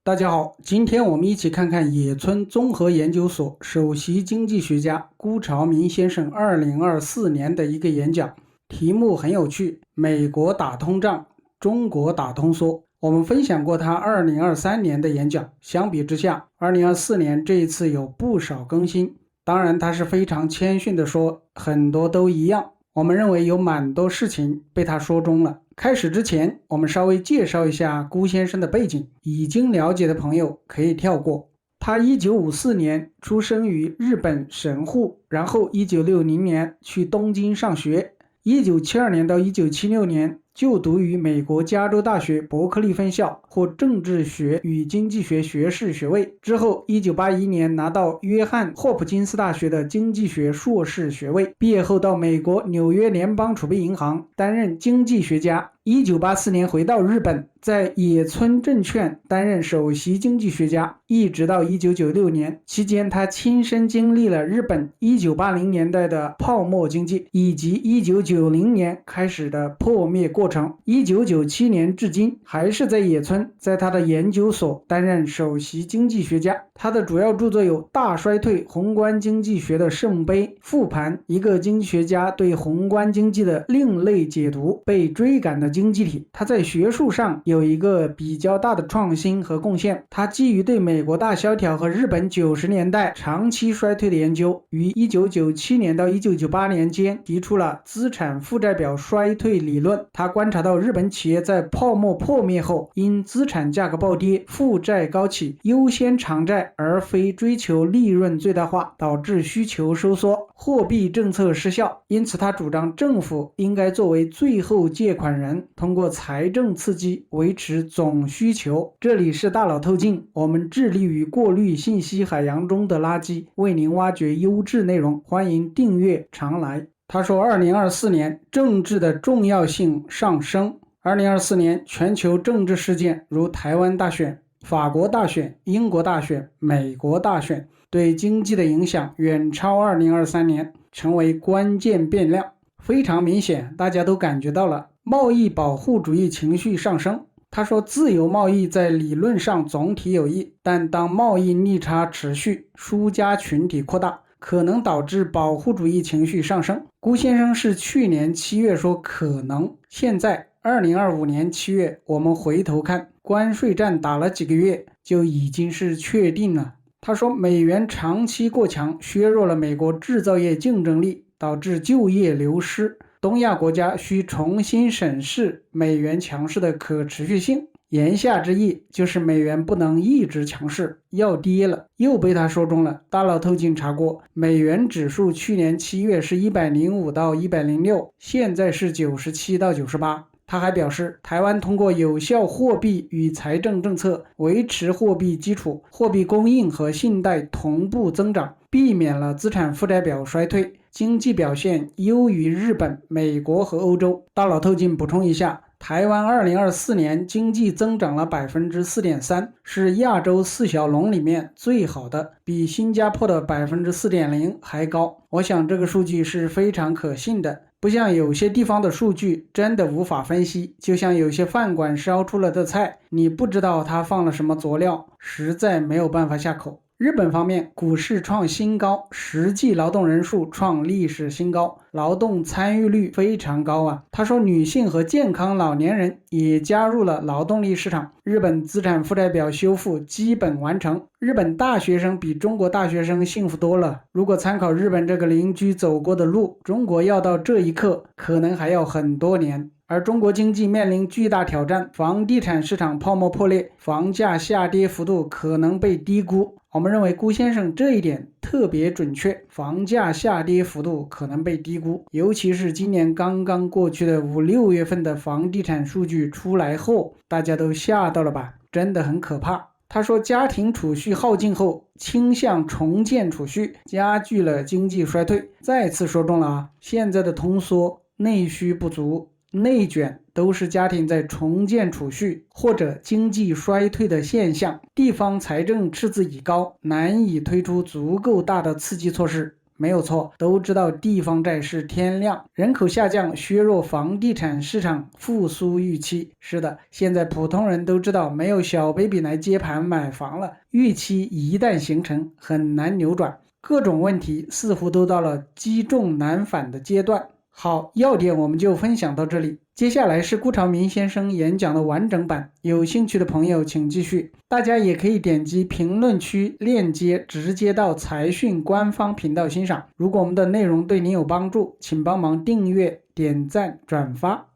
大家好，今天我们一起看看野村综合研究所首席经济学家辜朝明先生2024年的一个演讲，题目很有趣，美国打通胀，中国打通缩。我们分享过他2023年的演讲，相比之下2024年这一次有不少更新，当然他是非常谦逊的说很多都一样，我们认为有蛮多事情被他说中了。开始之前，我们稍微介绍一下辜先生的背景，已经了解的朋友可以跳过。他1954年出生于日本神户，然后1960年去东京上学，1972年到1976年就读于美国加州大学伯克利分校，获政治学与经济学学士学位。之后1981年拿到约翰霍普金斯大学的经济学硕士学位。毕业后到美国纽约联邦储备银行担任经济学家。1984年回到日本，在野村证券担任首席经济学家，一直到1996年。期间他亲身经历了日本1980年代的泡沫经济，以及1990年开始的破灭过程。1997年至今还是在野村，在他的研究所担任首席经济学家。他的主要著作有《大衰退：宏观经济学的圣杯》、复盘：一个经济学家对宏观经济的另类解读、被追赶的经济体。他在学术上有一个比较大的创新和贡献，他基于对美国大萧条和日本90年代长期衰退的研究，于1997年到1998年间提出了资产负债表衰退理论。他观察到日本企业在泡沫破灭后，因资产价格暴跌、负债高企，优先偿债而非追求利润最大化，导致需求收缩，货币政策失效。因此他主张政府应该作为最后借款人，通过财政刺激维持总需求。这里是大佬透镜，我们致力于过滤信息海洋中的垃圾，为您挖掘优质内容，欢迎订阅常来。他说2024年政治的重要性上升。2024年全球政治事件如台湾大选、法国大选、英国大选、美国大选，对经济的影响远超2023年，成为关键变量。非常明显，大家都感觉到了贸易保护主义情绪上升。他说自由贸易在理论上总体有益，但当贸易逆差持续，输家群体扩大，可能导致保护主义情绪上升。辜先生是去年7月说可能，现在2025年7月，我们回头看，关税战打了几个月，就已经是确定了。他说美元长期过强，削弱了美国制造业竞争力，导致就业流失。东亚国家需重新审视美元强势的可持续性。言下之意就是美元不能一直强势，要跌了。又被他说中了。大佬透镜查过，美元指数去年7月是105到106，现在是97到98。他还表示，台湾通过有效货币与财政政策维持货币基础，货币供应和信贷同步增长，避免了资产负债表衰退，经济表现优于日本、美国和欧洲。大佬透镜补充一下，台湾2024年经济增长了 4.3%， 是亚洲4小龙里面最好的，比新加坡的 4.0% 还高。我想这个数据是非常可信的，不像有些地方的数据真的无法分析，就像有些饭馆烧出了的菜，你不知道它放了什么佐料，实在没有办法下口。日本方面，股市创新高，实际劳动人数创历史新高，劳动参与率非常高啊。他说女性和健康老年人也加入了劳动力市场。日本资产负债表修复基本完成，日本大学生比中国大学生幸福多了。如果参考日本这个邻居走过的路，中国要到这一刻可能还要很多年。而中国经济面临巨大挑战，房地产市场泡沫破裂，房价下跌幅度可能被低估。我们认为辜先生这一点特别准确，房价下跌幅度可能被低估，尤其是今年刚刚过去的5、6月份的房地产数据出来后，大家都吓到了吧？真的很可怕。他说家庭储蓄耗尽后倾向重建储蓄，加剧了经济衰退。再次说中了啊，现在的通缩、内需不足、内卷都是家庭在重建储蓄或者经济衰退的现象，地方财政赤字已高，难以推出足够大的刺激措施。没有错，都知道地方债是天量，人口下降削弱房地产市场复苏预期。是的，现在普通人都知道没有小 baby 来接盘买房了，预期一旦形成很难扭转，各种问题似乎都到了积重难返的阶段。好，要点我们就分享到这里。接下来是辜朝明先生演讲的完整版，有兴趣的朋友请继续。大家也可以点击评论区链接，直接到财讯官方频道欣赏。如果我们的内容对您有帮助，请帮忙订阅、点赞、转发。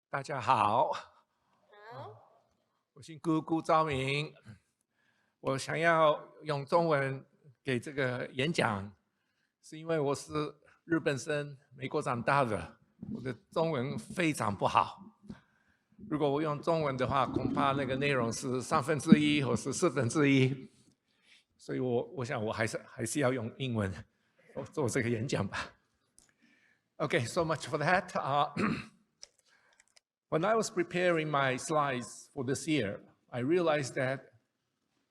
大家好，我姓辜朝明，我想要用中文给这个演讲。是因为我是日本生，美国长大的，我的中文非常不好。如果我用中文的话，恐怕那个内容是1/3或是1/4，所以我想我还是要用英文做这个演讲吧。Okay, so much for that. When I was preparing my slides for this year, I realized that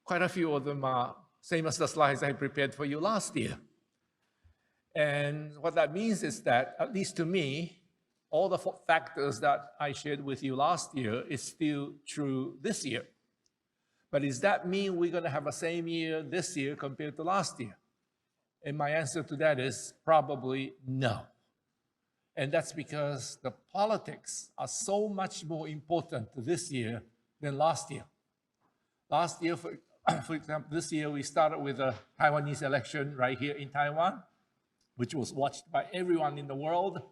quite a few of them are same as the slides I prepared for you last year. And what that means is that, at least to me, all the factors that I shared with you last year is still true this year. But does that mean we're going to have the same year this year compared to last year? And my answer to that is probably no. And that's because the politics are so much more important this year than last year. Last year, for example, this year we started with a Taiwanese election right here in Taiwan, which was watched by everyone in the world.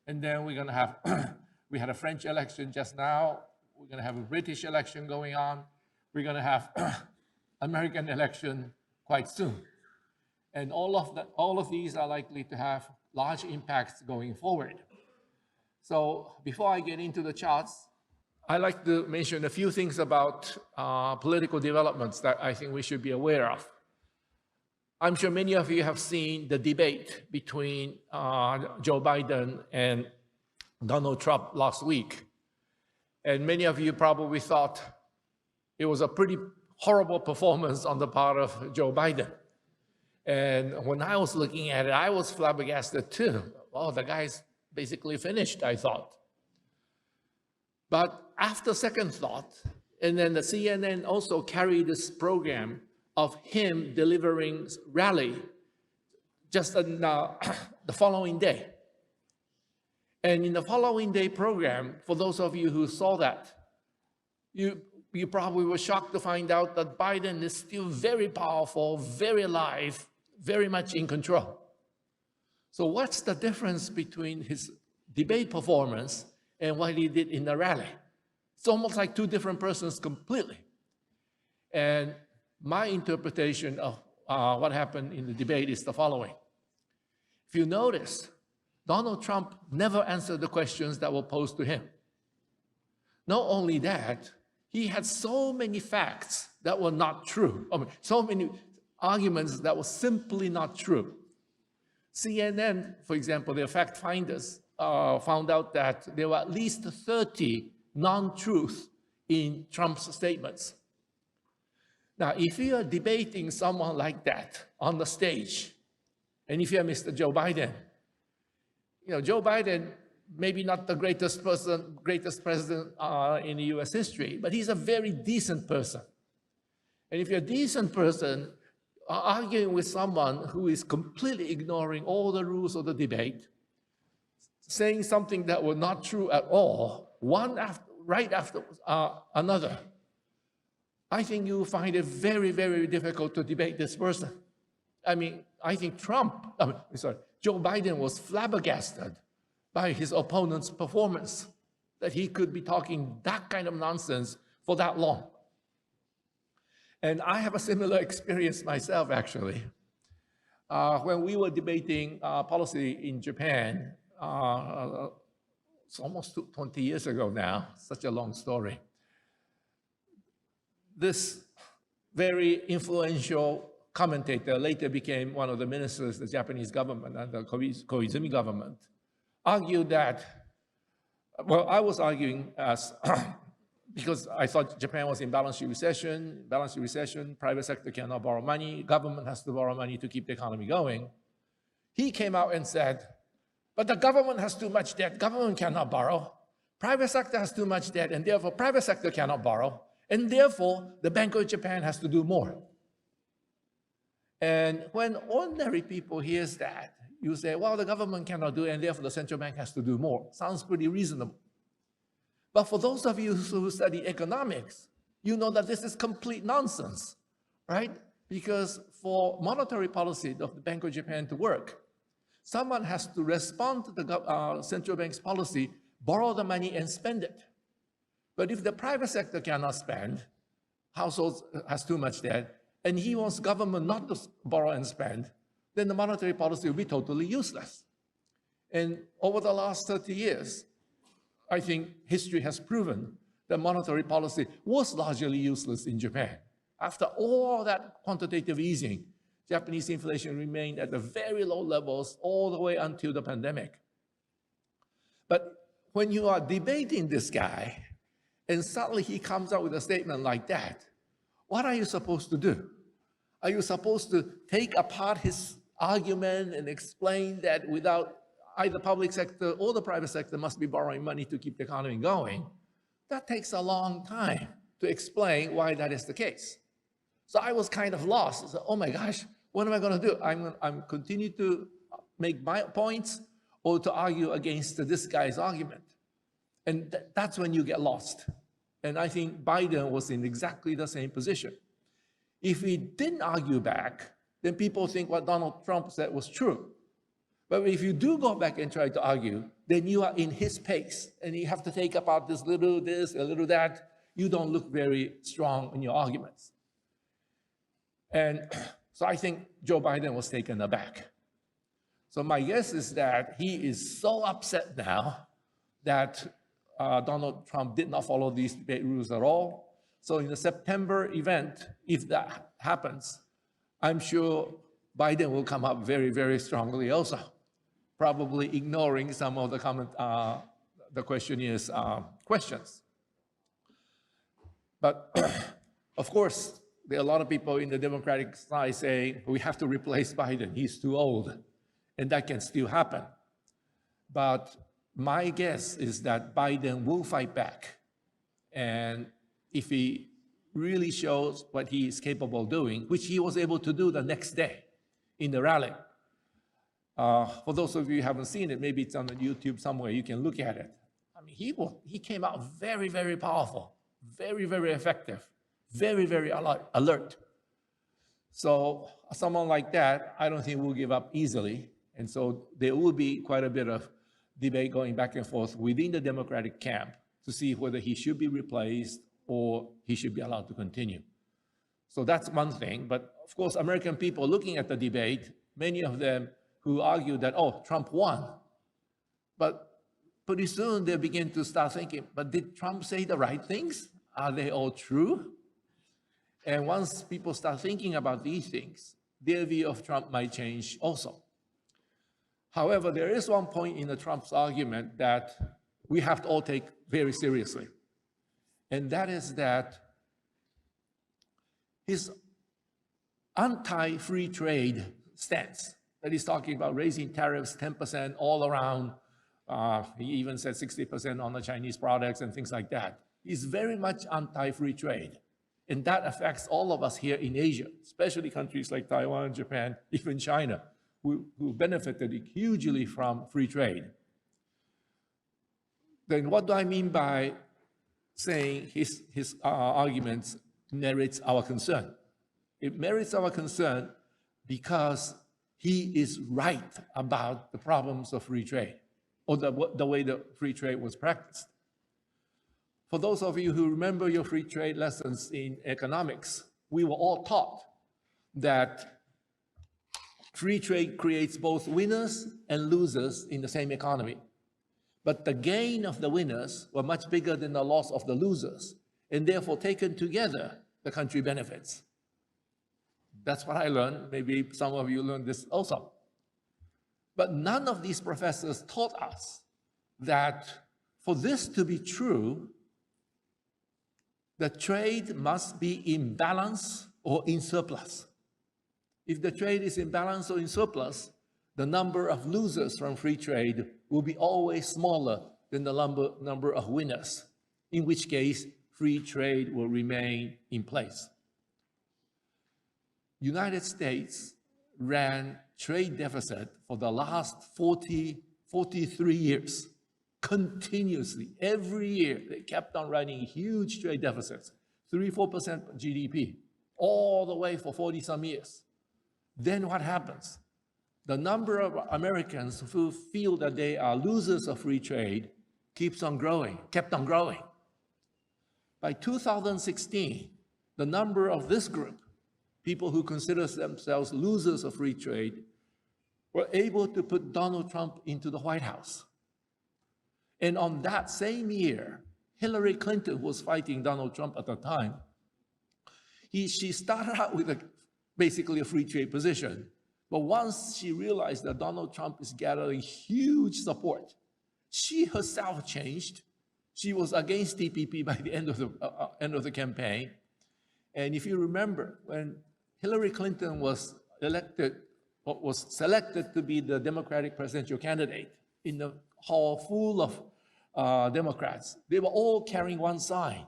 And then we're going to have, we had a French election just now. We're going to have a British election going on. We're going to have American election quite soon. And all of these are likely to have large impacts going forward. So before I get into the charts, I'd like to mention a few things about political developments that I think we should be aware of. I'm sure many of you have seen the debate between Joe Biden and Donald Trump last week. And many of you probably thought it was a pretty horrible performance on the part of Joe Biden. And when I was looking at it, I was flabbergasted too. Oh, the guy's basically finished, I thought. But after second thought, and then the CNN also carried this program of him delivering rally just on, the following day. And in the following day program, for those of you who saw that, you probably were shocked to find out that Biden is still very powerful, very alive, very much in control. So what's the difference between his debate performance and what he did in the rally? It's almost like two different persons completely. And my interpretation of what happened in the debate is the following. If you notice, Donald Trump never answered the questions that were posed to him. Not only that, he had so many facts that were not true. I mean, so many arguments that were simply not true. CNN, for example, their fact finders found out that there were at least 30 non-truths in Trump's statements. Now, if you are debating someone like that on the stage, and if you're Mr. Joe Biden, you know, Joe Biden, maybe not the greatest president in the US history, but he's a very decent person. And if you're a decent person arguing with someone who is completely ignoring all the rules of the debate, saying something that were not true at all, right after another, I think you find it very, very difficult to debate this person. I mean, I think Joe Biden was flabbergasted by his opponent's performance, that he could be talking that kind of nonsense for that long. And I have a similar experience myself, actually. When we were debating policy in Japan, it's almost 20 years ago now, such a long story. This very influential commentator later became one of the ministers of the Japanese government and the Koizumi government, argued that, well, I was arguing as because I thought Japan was in balance sheet recession, private sector cannot borrow money, government has to borrow money to keep the economy going. He came out and said, but the government has too much debt, government cannot borrow. Private sector has too much debt, and therefore private sector cannot borrow, and therefore the Bank of Japan has to do more. And when ordinary people hears that, you say, well, the government cannot do it, and therefore the central bank has to do more. Sounds pretty reasonable. But for those of you who study economics, you know that this is complete nonsense, right? Because for monetary policy of the Bank of Japan to work, someone has to respond to the central bank's policy, borrow the money and spend it. But if the private sector cannot spend, households has too much debt, and he wants government not to borrow and spend, then the monetary policy will be totally useless. And over the last 30 years, I think history has proven that monetary policy was largely useless in Japan. After all that quantitative easing, Japanese inflation remained at the very low levels all the way until the pandemic. But when you are debating this guy, and suddenly he comes out with a statement like that, what are you supposed to do? Are you supposed to take apart his argument and explain that without either public sector or the private sector must be borrowing money to keep the economy going? That takes a long time to explain why that is the case. So I was kind of lost. I said, oh my gosh, what am I going to do? I'm continue to make my points or to argue against this guy's argument. And that's when you get lost. And I think Biden was in exactly the same position. If he didn't argue back, then people think what Donald Trump said was true. But if you do go back and try to argue, then you are in his pace, and you have to take apart this, a little that. You don't look very strong in your arguments. And so I think Joe Biden was taken aback. So my guess is that he is so upset now that Donald Trump did not follow these debate rules at all. So in the September event, if that happens, I'm sure Biden will come up very, very strongly also, probably ignoring some of the questionnaires' questions. But of course, there are a lot of people in the Democratic side saying, we have to replace Biden, he's too old. And that can still happen. But my guess is that Biden will fight back. And if he really shows what he is capable of doing, which he was able to do the next day in the rally. For those of you who haven't seen it, maybe it's on YouTube somewhere, you can look at it. I mean, he came out very, very powerful, very, very effective, very, very alert. So someone like that, I don't think will give up easily. And so there will be quite a bit of debate going back and forth within the Democratic camp to see whether he should be replaced or he should be allowed to continue. So that's one thing. But of course, American people looking at the debate, many of them who argue that, oh, Trump won. But pretty soon they begin to start thinking, but did Trump say the right things? Are they all true? And once people start thinking about these things, their view of Trump might change also. However, there is one point in the Trump's argument that we have to all take very seriously. And that is that his anti-free trade stance, that he's talking about raising tariffs 10% all around, he even said 60% on the Chinese products and things like that. He's very much anti-free trade. And that affects all of us here in Asia, especially countries like Taiwan, Japan, even China, who benefited hugely from free trade. Then what do I mean by saying his arguments merits our concern? It merits our concern because he is right about the problems of free trade, or the way the free trade was practiced. For those of you who remember your free trade lessons in economics, we were all taught that free trade creates both winners and losers in the same economy. But the gain of the winners were much bigger than the loss of the losers, and therefore taken together, the country benefits. That's what I learned. Maybe some of you learned this also. But none of these professors taught us that for this to be true, the trade must be in balance or in surplus. If the trade is in balance or in surplus, the number of losers from free trade will be always smaller than the number of winners, in which case free trade will remain in place. United States ran trade deficit for the last 43 years, continuously. Every year, they kept on running huge trade deficits, 3-4% GDP, all the way for 40-some years. Then what happens? The number of Americans who feel that they are losers of free trade kept on growing. By 2016, the number of this group, people who consider themselves losers of free trade, were able to put Donald Trump into the White House. And on that same year, Hillary Clinton was fighting Donald Trump at the time. She started out with basically a free trade position. But once she realized that Donald Trump is gathering huge support, she herself changed. She was against TPP by the end of the campaign. And if you remember, when Hillary Clinton was selected to be the Democratic presidential candidate in the hall full of Democrats, they were all carrying one sign.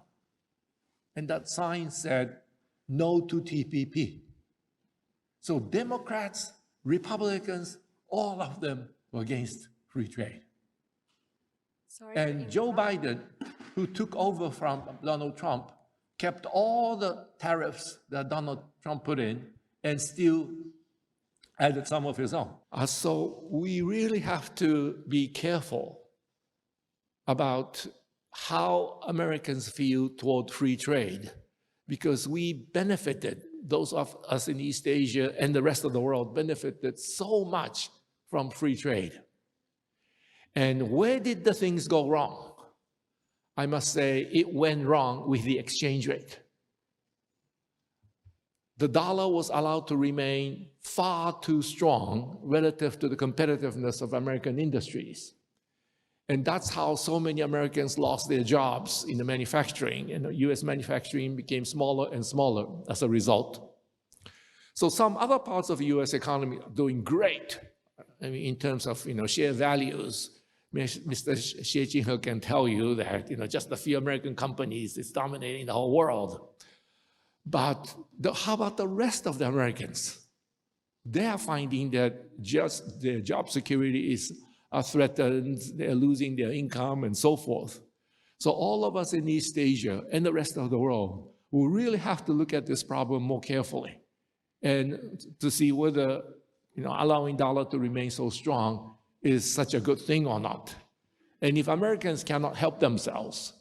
And that sign said, "No to TPP." So Democrats, Republicans, all of them were against free trade. And Joe Biden, who took over from Donald Trump, kept all the tariffs that Donald Trump put in and still added some of his own. So we really have to be careful about how Americans feel toward free trade, because we benefited, those of us in East Asia and the rest of the world benefited so much from free trade. And where did the things go wrong? I must say it went wrong with the exchange rate. The dollar was allowed to remain far too strong relative to the competitiveness of American industries. And that's how so many Americans lost their jobs in the manufacturing, and US manufacturing became smaller and smaller as a result. So some other parts of the US economy are doing great. I mean, in terms of share values, Mr. Xie Jinhe can tell you that just a few American companies is dominating the whole world. But how about the rest of the Americans? They are finding that just their job security are threatened, they're losing their income and so forth. So all of us in East Asia and the rest of the world will really have to look at this problem more carefully and to see whether allowing dollar to remain so strong is such a good thing or not. And if Americans cannot help themselves,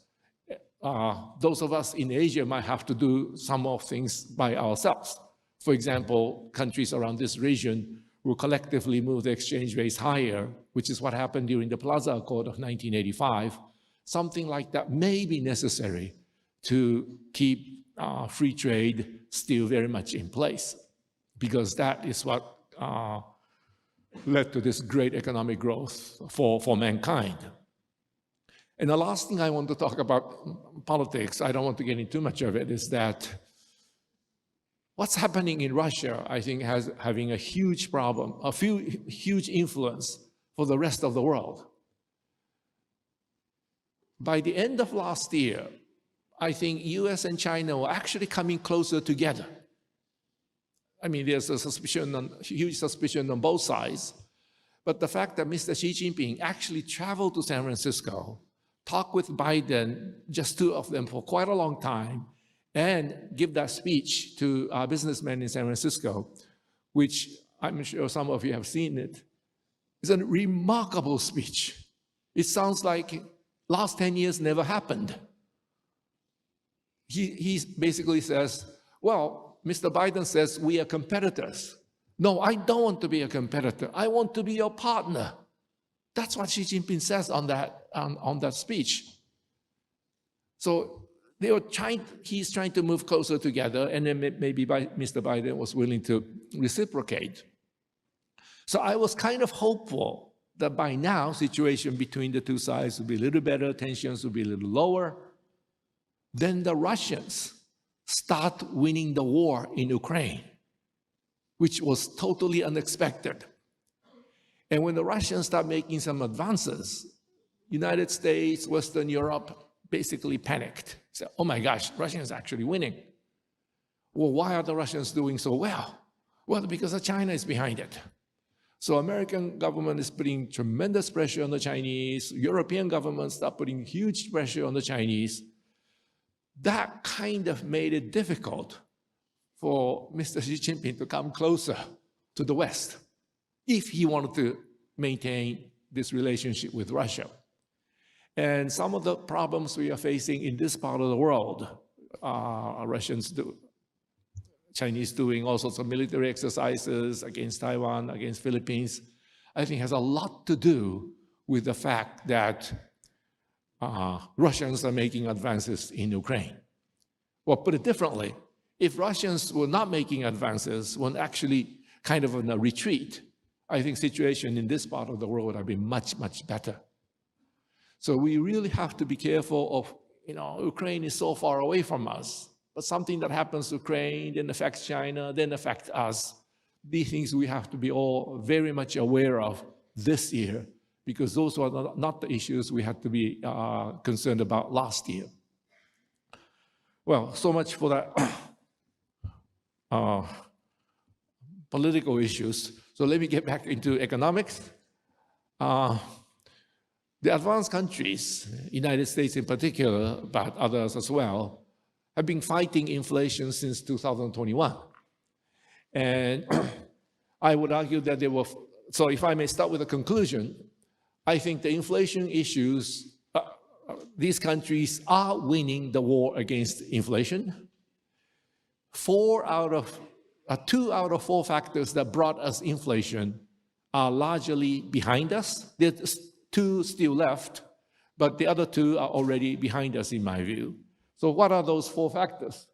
those of us in Asia might have to do some of things by ourselves. For example, countries around this region will collectively move the exchange rates higher, which is what happened during the Plaza Accord of 1985. Something like that may be necessary to keep free trade still very much in place, because that is what led to this great economic growth for mankind. And the last thing I want to talk about politics, I don't want to get into too much of it, is that what's happening in Russia, I think, having a huge problem, huge influence for the rest of the world. By the end of last year, I think US and China were actually coming closer together. I mean, there's a huge suspicion on both sides. But the fact that Mr. Xi Jinping actually traveled to San Francisco, talked with Biden, just two of them, for quite a long time, and give that speech to businessmen in San Francisco, which I'm sure some of you have seen it. It's a remarkable speech. It sounds like last 10 years never happened. He basically says, well, Mr. Biden says we are competitors. No, I don't want to be a competitor. I want to be your partner. That's what Xi Jinping says on that speech. So he's trying to move closer together, and then maybe Mr. Biden was willing to reciprocate. So I was kind of hopeful that by now, situation between the two sides would be a little better, tensions would be a little lower. then the Russians start winning the war in Ukraine, which was totally unexpected. And when the Russians start making some advances, United States, Western Europe basically panicked. Said, oh my gosh, Russians are actually winning. Well, why are the Russians doing so well? Well, because China is behind it. So American government is putting tremendous pressure on the Chinese. European governments start putting huge pressure on the Chinese. That kind of made it difficult for Mr. Xi Jinping to come closer to the West if he wanted to maintain this relationship with Russia. And some of the problems we are facing in this part of the world, Chinese doing all sorts of military exercises against Taiwan, against Philippines, I think has a lot to do with the fact that Russians are making advances in Ukraine. Well, put it differently, if Russians were not making advances, were actually kind of in a retreat, I think situation in this part of the world would have been much, much better. So we really have to be careful of, Ukraine is so far away from us, but something that happens to Ukraine, then affects China, then affects us. These things we have to be all very much aware of this year, because those were not the issues we had to be concerned about last year. Well, so much for that political issues. So let me get back into economics. The advanced countries, United States in particular, but others as well, have been fighting inflation since 2021. And I would argue that they were, so if I may start with a conclusion, I think the inflation issues, these countries are winning the war against inflation. 2 out of 4 factors that brought us inflation are largely behind us. There's 2 still left, but the other 2 are already behind us in my view. So what are those 4 factors?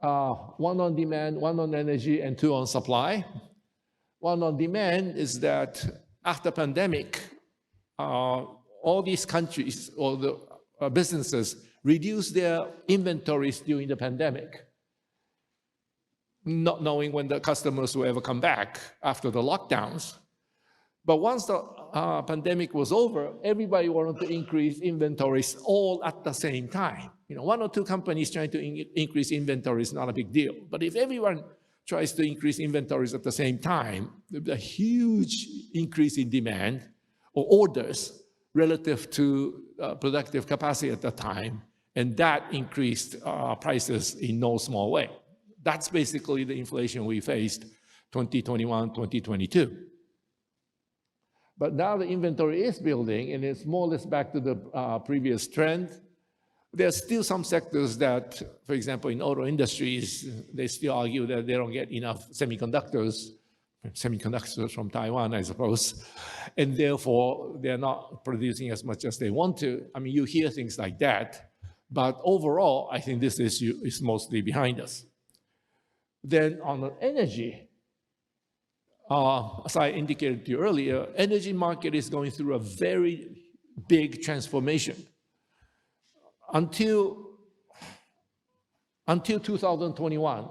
1 on demand, 1 on energy, and 2 on supply. 1 on demand is that after pandemic, all these countries or the businesses reduced their inventories during the pandemic, not knowing when the customers will ever come back after the lockdowns. But once the pandemic was over, everybody wanted to increase inventories all at the same time. 1 or 2 companies trying to increase inventory is not a big deal. But if everyone tries to increase inventories at the same time, there'll be a huge increase in demand or orders relative to productive capacity at the time, and that increased prices in no small way. That's basically the inflation we faced 2021, 2022. But now the inventory is building, and it's more or less back to the previous trend. There's still some sectors that, for example, in auto industries, they still argue that they don't get enough semiconductors from Taiwan, I suppose, and therefore they're not producing as much as they want to. I mean, you hear things like that, but overall, I think this issue is mostly behind us. Then on the energy, as I indicated to you earlier, energy market is going through a very big transformation. Until 2021,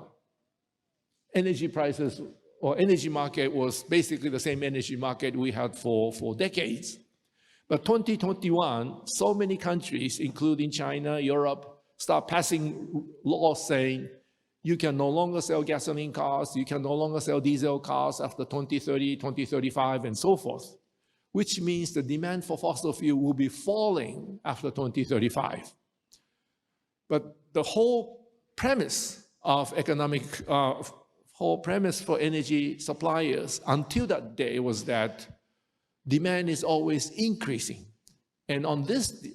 energy prices or energy market was basically the same energy market we had for decades. But 2021, so many countries, including China, Europe, start passing laws saying you can no longer sell gasoline cars, you can no longer sell diesel cars after 2030, 2035, and so forth, which means the demand for fossil fuel will be falling after 2035. But the whole premise of whole premise for energy suppliers until that day was that demand is always increasing. And on this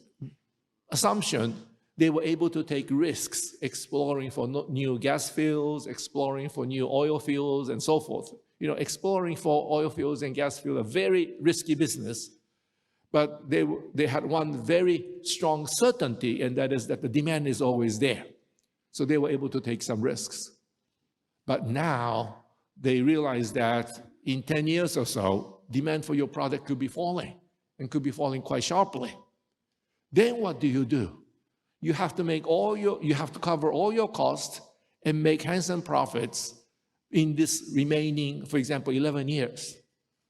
assumption, they were able to take risks, exploring for new gas fields, exploring for new oil fields, and so forth. Exploring for oil fields and gas fields, a very risky business. But they had one very strong certainty, and that is that the demand is always there. So they were able to take some risks. But now they realize that in 10 years or so, demand for your product could be falling, and could be falling quite sharply. then what do? You have to cover all your costs and make handsome profits in this remaining, for example, 11 years.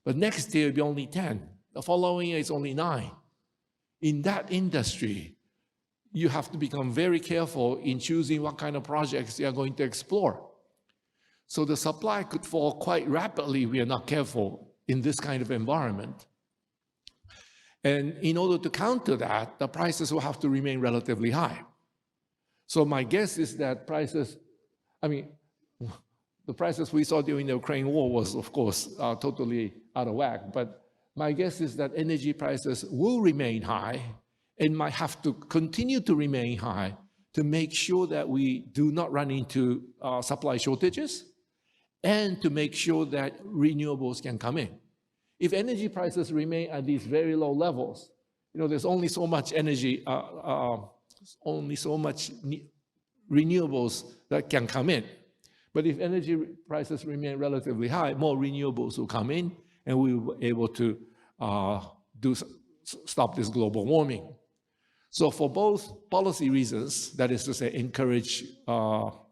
But next year, it'll be only 10. The following year, it's only 9. In that industry, you have to become very careful in choosing what kind of projects you are going to explore. So the supply could fall quite rapidly if we are not careful in this kind of environment. And in order to counter that, the prices will have to remain relatively high. So my guess is that the prices we saw during the Ukraine war was, of course, totally out of whack. But my guess is that energy prices will remain high and might have to continue to remain high to make sure that we do not run into supply shortages and to make sure that renewables can come in. If energy prices remain at these very low levels, there's only so much energy, only so much renewables that can come in. But if energy prices remain relatively high, more renewables will come in, and we will be able to stop this global warming. So for both policy reasons, that is to say, encourage more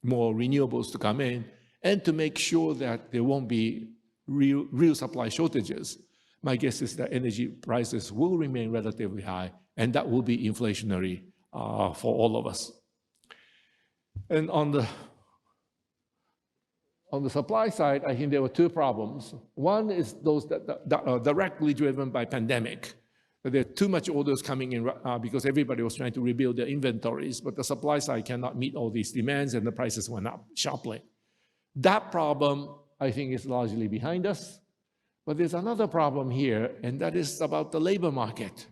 renewables to come in, and to make sure that there won't be real supply shortages, my guess is that energy prices will remain relatively high, and that will be inflationary for all of us. And on the supply side, I think there were two problems. One is those that are directly driven by pandemic. There are too much orders coming in because everybody was trying to rebuild their inventories, but the supply side cannot meet all these demands, and the prices went up sharply. That problem, I think, is largely behind us. But there's another problem here, and that is about the labor market.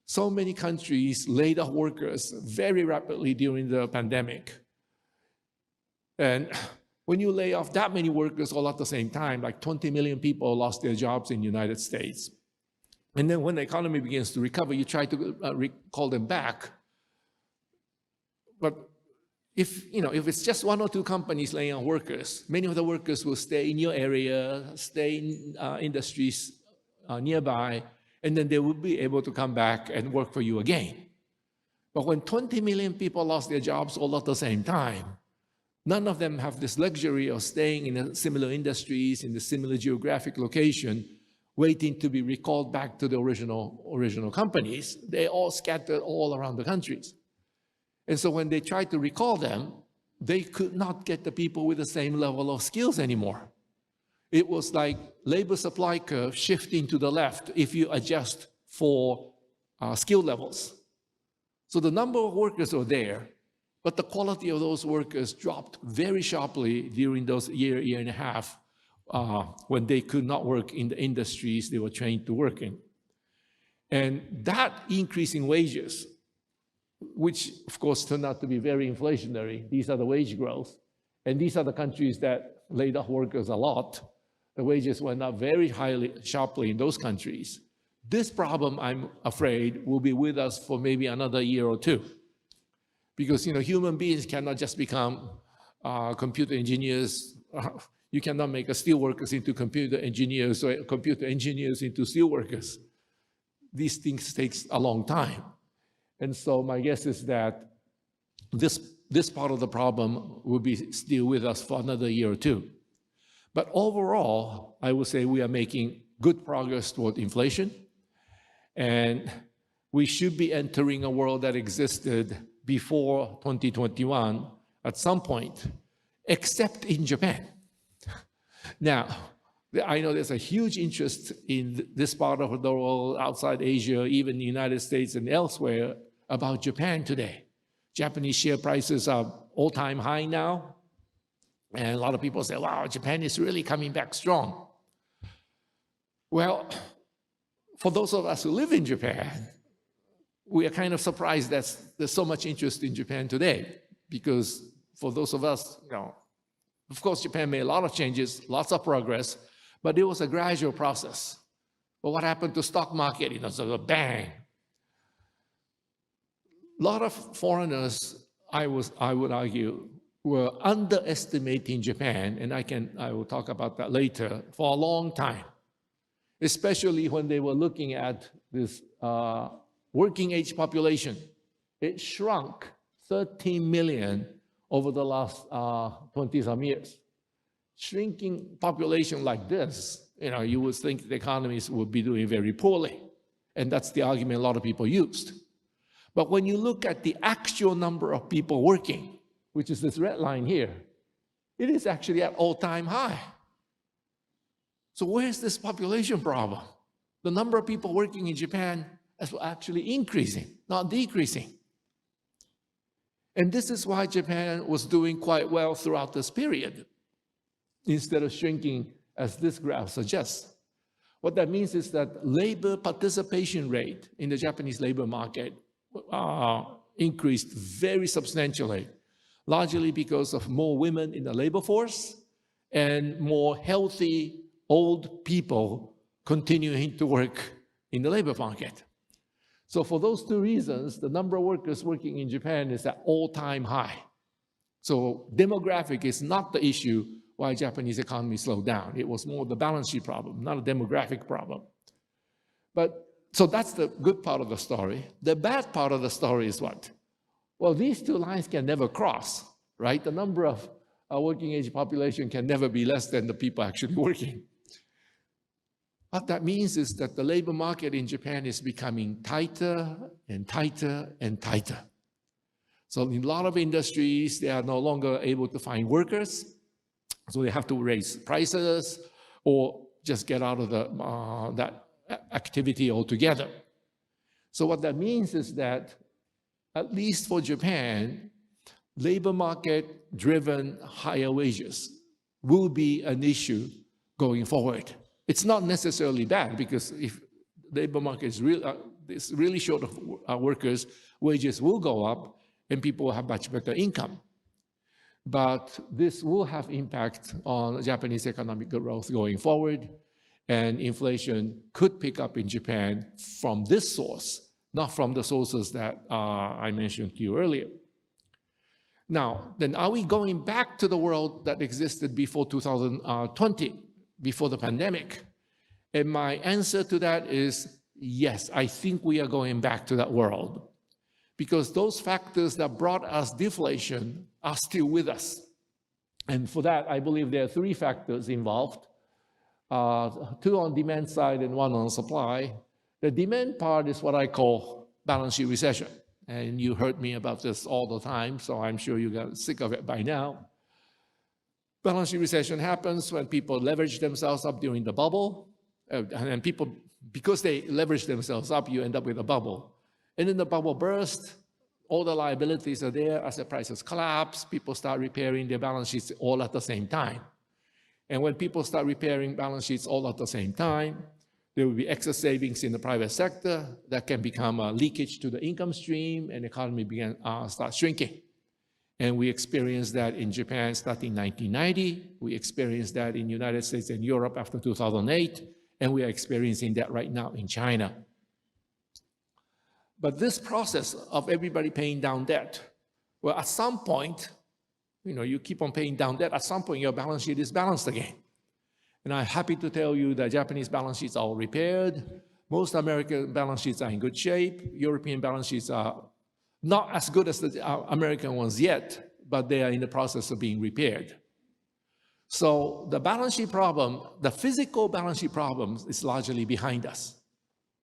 So many countries laid off workers very rapidly during the pandemic. And when you lay off that many workers all at the same time, like 20 million people lost their jobs in the United States. And then when the economy begins to recover, you try to call them back. But if it's just one or two companies laying off workers, many of the workers will stay in your area, stay in industries nearby, and then they will be able to come back and work for you again. But when 20 million people lost their jobs all at the same time, none of them have this luxury of staying in similar industries, in the similar geographic location, waiting to be recalled back to the original companies. They all scattered all around the countries. And so when they tried to recall them, they could not get the people with the same level of skills anymore. It was like labor supply curve shifting to the left if you adjust for skill levels. So the number of workers are there, but the quality of those workers dropped very sharply during those year and a half when they could not work in the industries they were trained to work in. And that increase in wages, which of course turned out to be very inflationary, these are the wage growth, and these are the countries that laid off workers a lot. The wages went up very sharply in those countries. This problem, I'm afraid, will be with us for maybe another year or two. Because human beings cannot just become computer engineers. You cannot make steel workers into computer engineers or computer engineers into steel workers. These things take a long time. And so my guess is that this part of the problem will be still with us for another year or two. But overall, I would say we are making good progress toward inflation. And we should be entering a world that existed before 2021 at some point, except in Japan. Now, I know there's a huge interest in this part of the world, outside Asia, even the United States and elsewhere, about Japan today. Japanese share prices are all-time high now. And a lot of people say, wow, Japan is really coming back strong. Well, for those of us who live in Japan, we are kind of surprised that there's so much interest in Japan today, because for those of us, of course, Japan made a lot of changes, lots of progress, but it was a gradual process. But what happened to stock market? Sort of bang. A lot of foreigners, I would argue, were underestimating Japan, and I will talk about that later, for a long time, especially when they were looking at this working age population, it shrunk 13 million over the last 20-some years. Shrinking population like this, you would think the economies would be doing very poorly. And that's the argument a lot of people used. But when you look at the actual number of people working, which is this red line here, it is actually at all-time high. So where's this population problem? The number of people working in Japan is actually increasing, not decreasing. And this is why Japan was doing quite well throughout this period, instead of shrinking, as this graph suggests. What that means is that labor participation rate in the Japanese labor market increased very substantially, largely because of more women in the labor force and more healthy old people continuing to work in the labor market. So for those two reasons, the number of workers working in Japan is at all-time high. So demographic is not the issue why Japanese economy slowed down. It was more the balance sheet problem, not a demographic problem. So that's the good part of the story. The bad part of the story is what? Well, these two lines can never cross, right? The number of working age population can never be less than the people actually working. What that means is that the labor market in Japan is becoming tighter and tighter and tighter. So in a lot of industries, they are no longer able to find workers. So they have to raise prices or just get out of that activity altogether. So what that means is that, at least for Japan, labor market-driven higher wages will be an issue going forward. It's not necessarily bad, because if the labor market is really short of workers, wages will go up and people will have much better income. But this will have impact on Japanese economic growth going forward, and inflation could pick up in Japan from this source, not from the sources that I mentioned to you earlier. Now, then are we going back to the world that existed before 2020, before the pandemic? And my answer to that is yes, I think we are going back to that world, because those factors that brought us deflation are still with us. And for that, I believe there are three factors involved, two on demand side and one on supply. The demand part is what I call balance sheet recession. And you heard me about this all the time, so I'm sure you got sick of it by now. Balance sheet recession happens when people leverage themselves up during the bubble. And people, because they leverage themselves up, you end up with a bubble. And then the bubble bursts, all the liabilities are there. As the prices collapse, people start repairing their balance sheets all at the same time. And when people start repairing balance sheets all at the same time, there will be excess savings in the private sector that can become a leakage to the income stream, and the economy start shrinking. And we experienced that in Japan starting 1990. We experienced that in the United States and Europe after 2008. And we are experiencing that right now in China. But this process of everybody paying down debt, well, at some point, you keep on paying down debt, at some point your balance sheet is balanced again. And I'm happy to tell you that Japanese balance sheets are all repaired. Most American balance sheets are in good shape. European balance sheets are not as good as the American ones yet, but they are in the process of being repaired. So the balance sheet problem, the physical balance sheet problem, is largely behind us.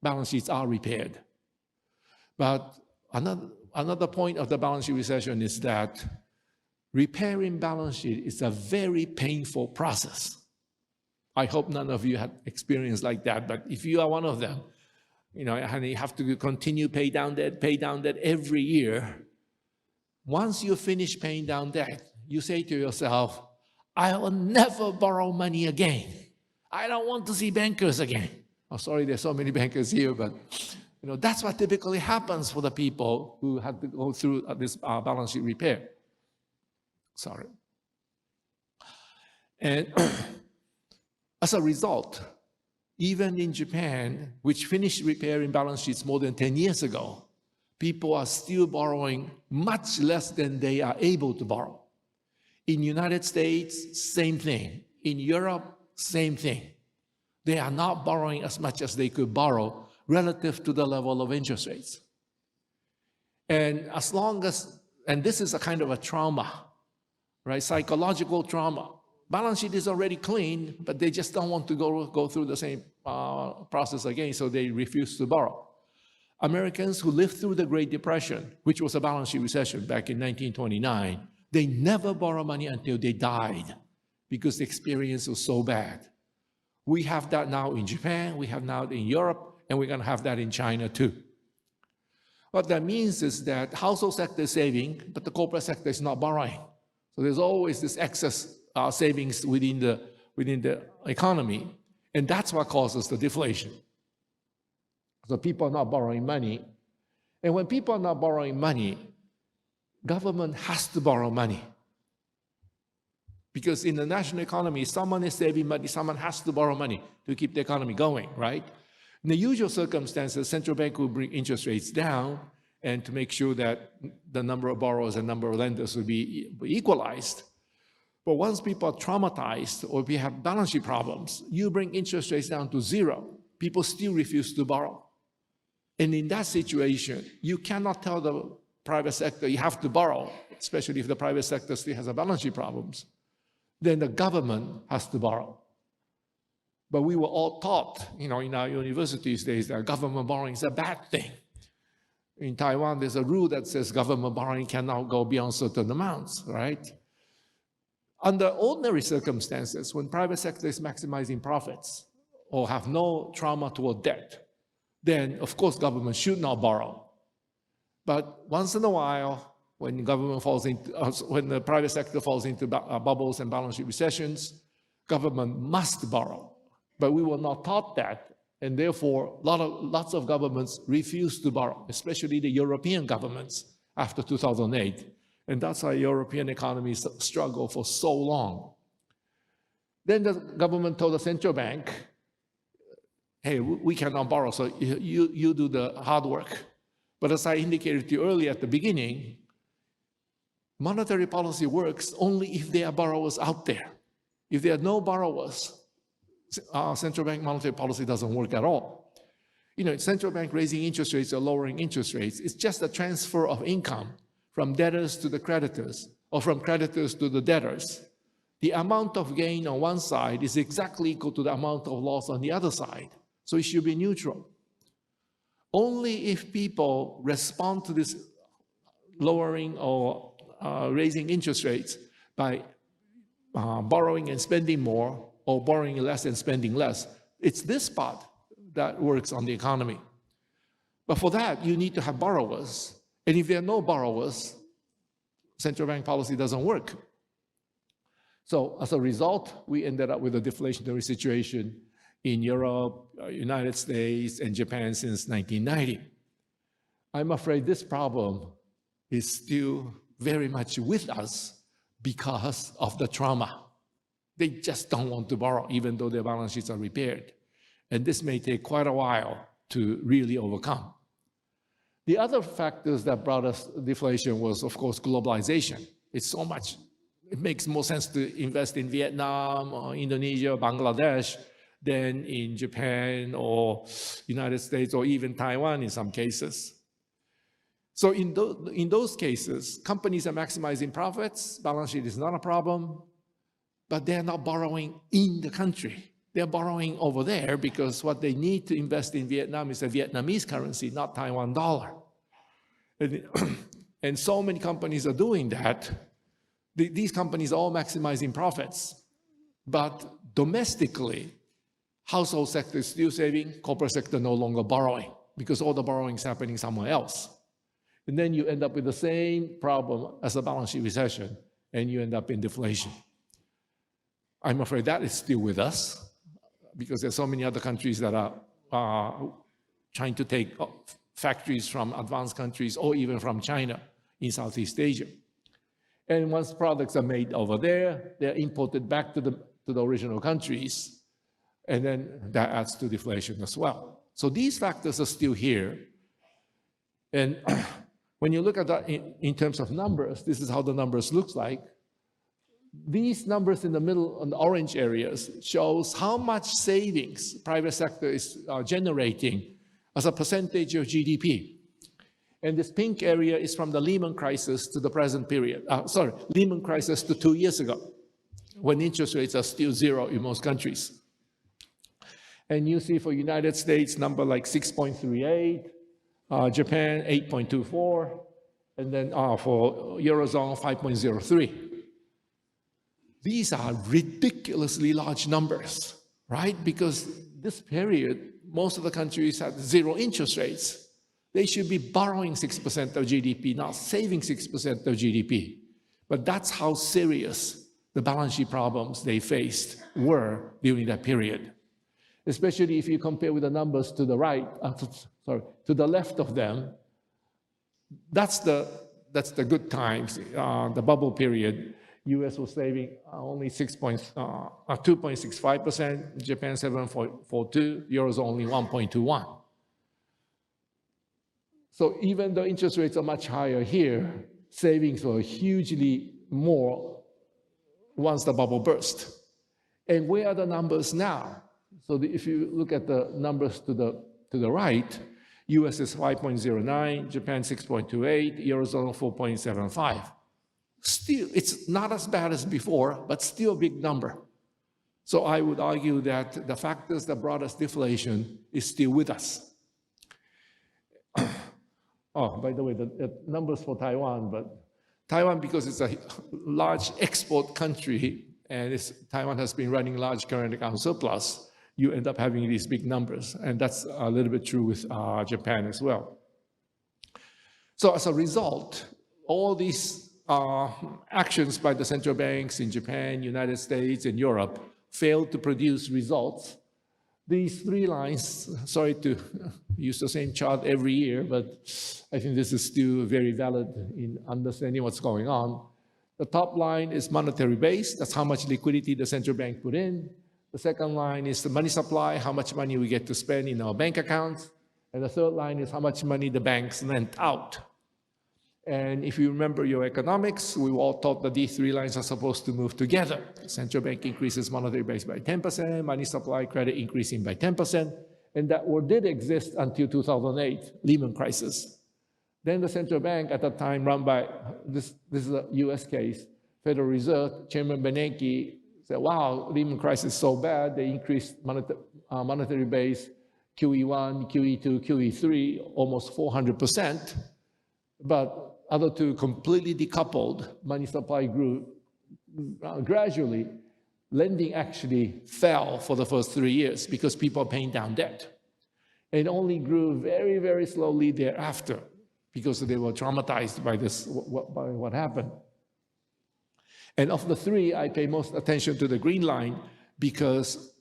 Balance sheets are repaired. But another point of the balance sheet recession is that repairing balance sheet is a very painful process. I hope none of you had experience like that, but if you are one of them, and you have to continue pay down debt every year. Once you finish paying down debt, you say to yourself, I will never borrow money again. I don't want to see bankers again. Oh, sorry, there's so many bankers here, but that's what typically happens for the people who have to go through this balance sheet repair. Sorry. And as a result, even in Japan, which finished repairing balance sheets more than 10 years ago, people are still borrowing much less than they are able to borrow. In the United States, same thing. In Europe, same thing. They are not borrowing as much as they could borrow relative to the level of interest rates. And as long as, and this is a kind of a trauma, right? Psychological trauma. Balance sheet is already clean, but they just don't want to go through the same process again, so they refuse to borrow. Americans who lived through the Great Depression, which was a balance sheet recession back in 1929, they never borrow money until they died because the experience was so bad. We have that now in Japan, we have now in Europe, and we're going to have that in China too. What that means is that household sector is saving, but the corporate sector is not borrowing. So there's always this excess savings within the economy, and that's what causes the deflation. So people are not borrowing money, and when people are not borrowing money, government has to borrow money. Because in the national economy, someone is saving money, someone has to borrow money to keep the economy going, right? In the usual circumstances, central bank will bring interest rates down and to make sure that the number of borrowers and number of lenders will be equalized. But once people are traumatized or we have balance sheet problems, you bring interest rates down to zero, people still refuse to borrow. And in that situation, you cannot tell the private sector you have to borrow, especially if the private sector still has a balance sheet problems. Then the government has to borrow. But we were all taught, in our universities days that government borrowing is a bad thing. In Taiwan, there's a rule that says government borrowing cannot go beyond certain amounts, right? Under ordinary circumstances, when private sector is maximizing profits or have no trauma toward debt, then of course government should not borrow. But once in a while, when when the private sector falls into bubbles and balance sheet recessions, government must borrow. But we were not taught that, and therefore lots of governments refuse to borrow, especially the European governments after 2008. And that's why European economies struggle for so long. Then the government told the central bank, hey, we cannot borrow, so you do the hard work. But as I indicated to you earlier at the beginning, monetary policy works only if there are borrowers out there. If there are no borrowers, central bank monetary policy doesn't work at all. Central bank raising interest rates or lowering interest rates, it's just a transfer of income from debtors to the creditors, or from creditors to the debtors. The amount of gain on one side is exactly equal to the amount of loss on the other side. So it should be neutral. Only if people respond to this lowering or raising interest rates by borrowing and spending more, or borrowing less and spending less, it's this part that works on the economy. But for that, you need to have borrowers. And if there are no borrowers, central bank policy doesn't work. So as a result, we ended up with a deflationary situation in Europe, United States, and Japan since 1990. I'm afraid this problem is still very much with us because of the trauma. They just don't want to borrow, even though their balance sheets are repaired. And this may take quite a while to really overcome. The other factors that brought us deflation was, of course, globalization. It makes more sense to invest in Vietnam or Indonesia or Bangladesh than in Japan or United States or even Taiwan in some cases. So in those cases, companies are maximizing profits, balance sheet is not a problem, but they're not borrowing in the country. They're borrowing over there because what they need to invest in Vietnam is a Vietnamese currency, not Taiwan dollar. And so many companies are doing that. These companies are all maximizing profits. But domestically, household sector is still saving, corporate sector no longer borrowing because all the borrowing is happening somewhere else. And then you end up with the same problem as a balance sheet recession, and you end up in deflation. I'm afraid that is still with us because there's so many other countries that are trying to take factories from advanced countries or even from China in Southeast Asia. And once products are made over there, they're imported back to the original countries, and then that adds to deflation as well. So these factors are still here. And when you look at that in terms of numbers, this is how the numbers look like. These numbers in the middle, on the orange areas, shows how much savings private sector is generating as a percentage of GDP. And this pink area is from the Lehman crisis to the present period. Lehman crisis to 2 years ago, when interest rates are still zero in most countries. And you see for United States, number like 6.38, Japan 8.24, and then for Eurozone 5.03. These are ridiculously large numbers, right? Because this period, most of the countries had zero interest rates. They should be borrowing 6% of GDP, not saving 6% of GDP. But that's how serious the balance sheet problems they faced were during that period. Especially if you compare with the numbers to the right, to the left of them, that's the good times, the bubble period. US was saving only 2.65%, Japan 7.42%, Eurozone only 1.21%. So even though interest rates are much higher here, savings were hugely more once the bubble burst. And where are the numbers now? So if you look at the numbers to the right, US is 5.09, Japan 6.28, Eurozone 4.75. Still, it's not as bad as before, but still a big number. So I would argue that the factors that brought us deflation is still with us. Oh, by the way, the numbers for Taiwan, but Taiwan, because it's a large export country, and Taiwan has been running large current account surplus, you end up having these big numbers. And that's a little bit true with Japan as well. So as a result, all these actions by the central banks in Japan, United States, and Europe failed to produce results. These three lines, sorry to use the same chart every year, but I think this is still very valid in understanding what's going on. The top line is monetary base. That's how much liquidity the central bank put in. The second line is the money supply, how much money we get to spend in our bank accounts. And the third line is how much money the banks lent out. And if you remember your economics, we were all taught that these three lines are supposed to move together. Central bank increases monetary base by 10%, money supply, credit increasing by 10%, and that did exist until 2008, Lehman crisis. Then the central bank at that time run by, this is a US case, Federal Reserve, Chairman Bernanke said, wow, Lehman crisis is so bad, they increased monetary base, QE1, QE2, QE3, almost 400%, but other two completely decoupled, money supply grew gradually. Lending actually fell for the first 3 years because people are paying down debt. It only grew very, very slowly thereafter because they were traumatized by by what happened. And of the three, I pay most attention to the green line because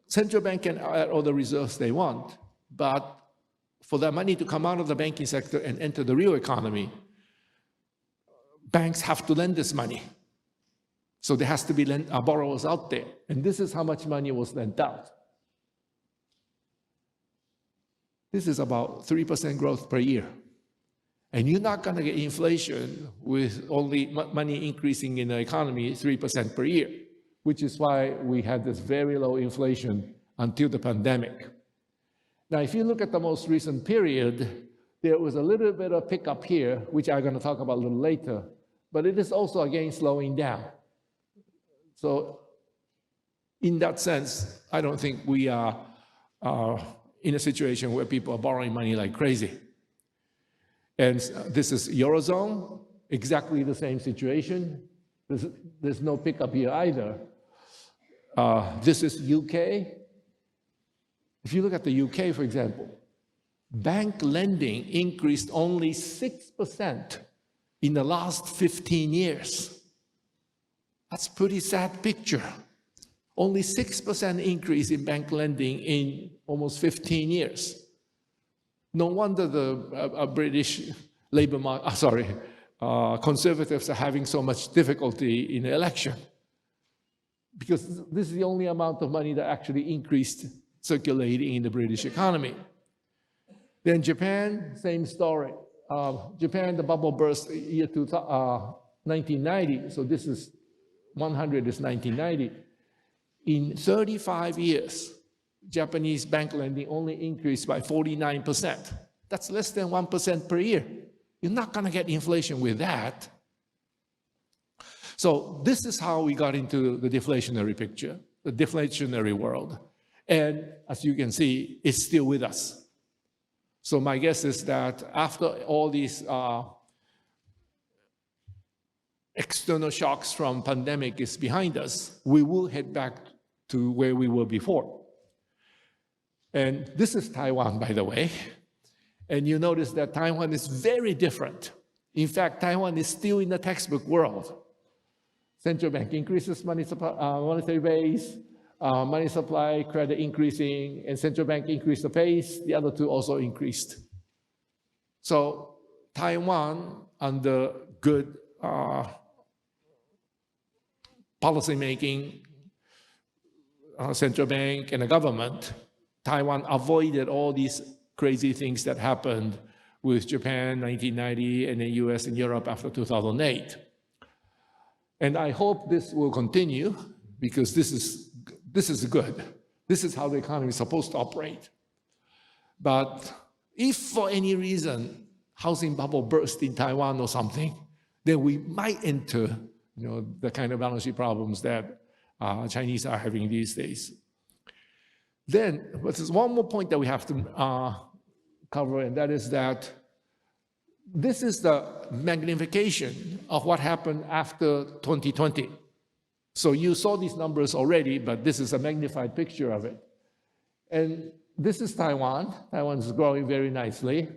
central bank can add all the reserves they want, but for that money to come out of the banking sector and enter the real economy, banks have to lend this money. So there has to be borrowers out there. And this is how much money was lent out. This is about 3% growth per year. And you're not going to get inflation with only money increasing in the economy 3% per year, which is why we had this very low inflation until the pandemic. Now, if you look at the most recent period, there was a little bit of pickup here, which I'm going to talk about a little later, but it is also again slowing down. So in that sense, I don't think we are in a situation where people are borrowing money like crazy. And this is Eurozone, exactly the same situation. There's no pickup here either. This is UK. If you look at the UK, for example, bank lending increased only 6% in the last 15 years. That's a pretty sad picture. Only 6% increase in bank lending in almost 15 years. No wonder the British labor market, conservatives are having so much difficulty in the election. Because this is the only amount of money that actually increased circulating in the British economy. Then Japan, same story. Japan, the bubble burst year 1990, so this is 100 is 1990. In 35 years, Japanese bank lending only increased by 49%. That's less than 1% per year. You're not going to get inflation with that. So this is how we got into the deflationary picture, the deflationary world. And as you can see, it's still with us. So my guess is that after all these external shocks from pandemic is behind us, we will head back to where we were before. And this is Taiwan, by the way. And you notice that Taiwan is very different. In fact, Taiwan is still in the textbook world. Central bank increases money supply, monetary base, money supply, credit increasing, and central bank increased the pace. The other two also increased. So Taiwan, under good policy making, central bank and the government, Taiwan avoided all these crazy things that happened with Japan 1990 and the US and Europe after 2008. And I hope this will continue because this is good. This is how the economy is supposed to operate. But if for any reason housing bubble burst in Taiwan or something, then we might enter the kind of balance sheet problems that Chinese are having these days. Then, there's one more point that we have to cover, and that is that this is the magnification of what happened after 2020. So you saw these numbers already, but this is a magnified picture of it. And this is Taiwan. Taiwan is growing very nicely,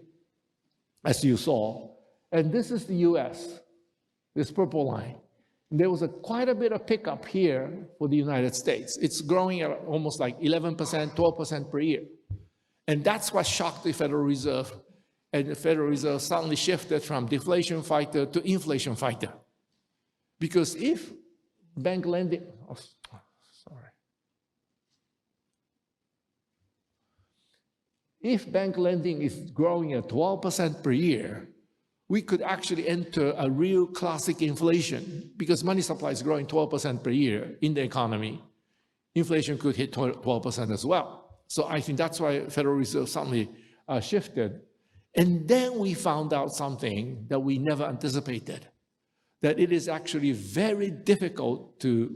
as you saw. And this is the US, this purple line. There was quite a bit of pickup here for the United States. It's growing at almost like 11%, 12% per year. And that's what shocked the Federal Reserve. And the Federal Reserve suddenly shifted from deflation fighter to inflation fighter. Because if bank lending, if bank lending is growing at 12% per year, we could actually enter a real classic inflation because money supply is growing 12% per year in the economy. Inflation could hit 12% as well. So I think that's why Federal Reserve suddenly shifted. And then we found out something that we never anticipated, that it is actually very difficult to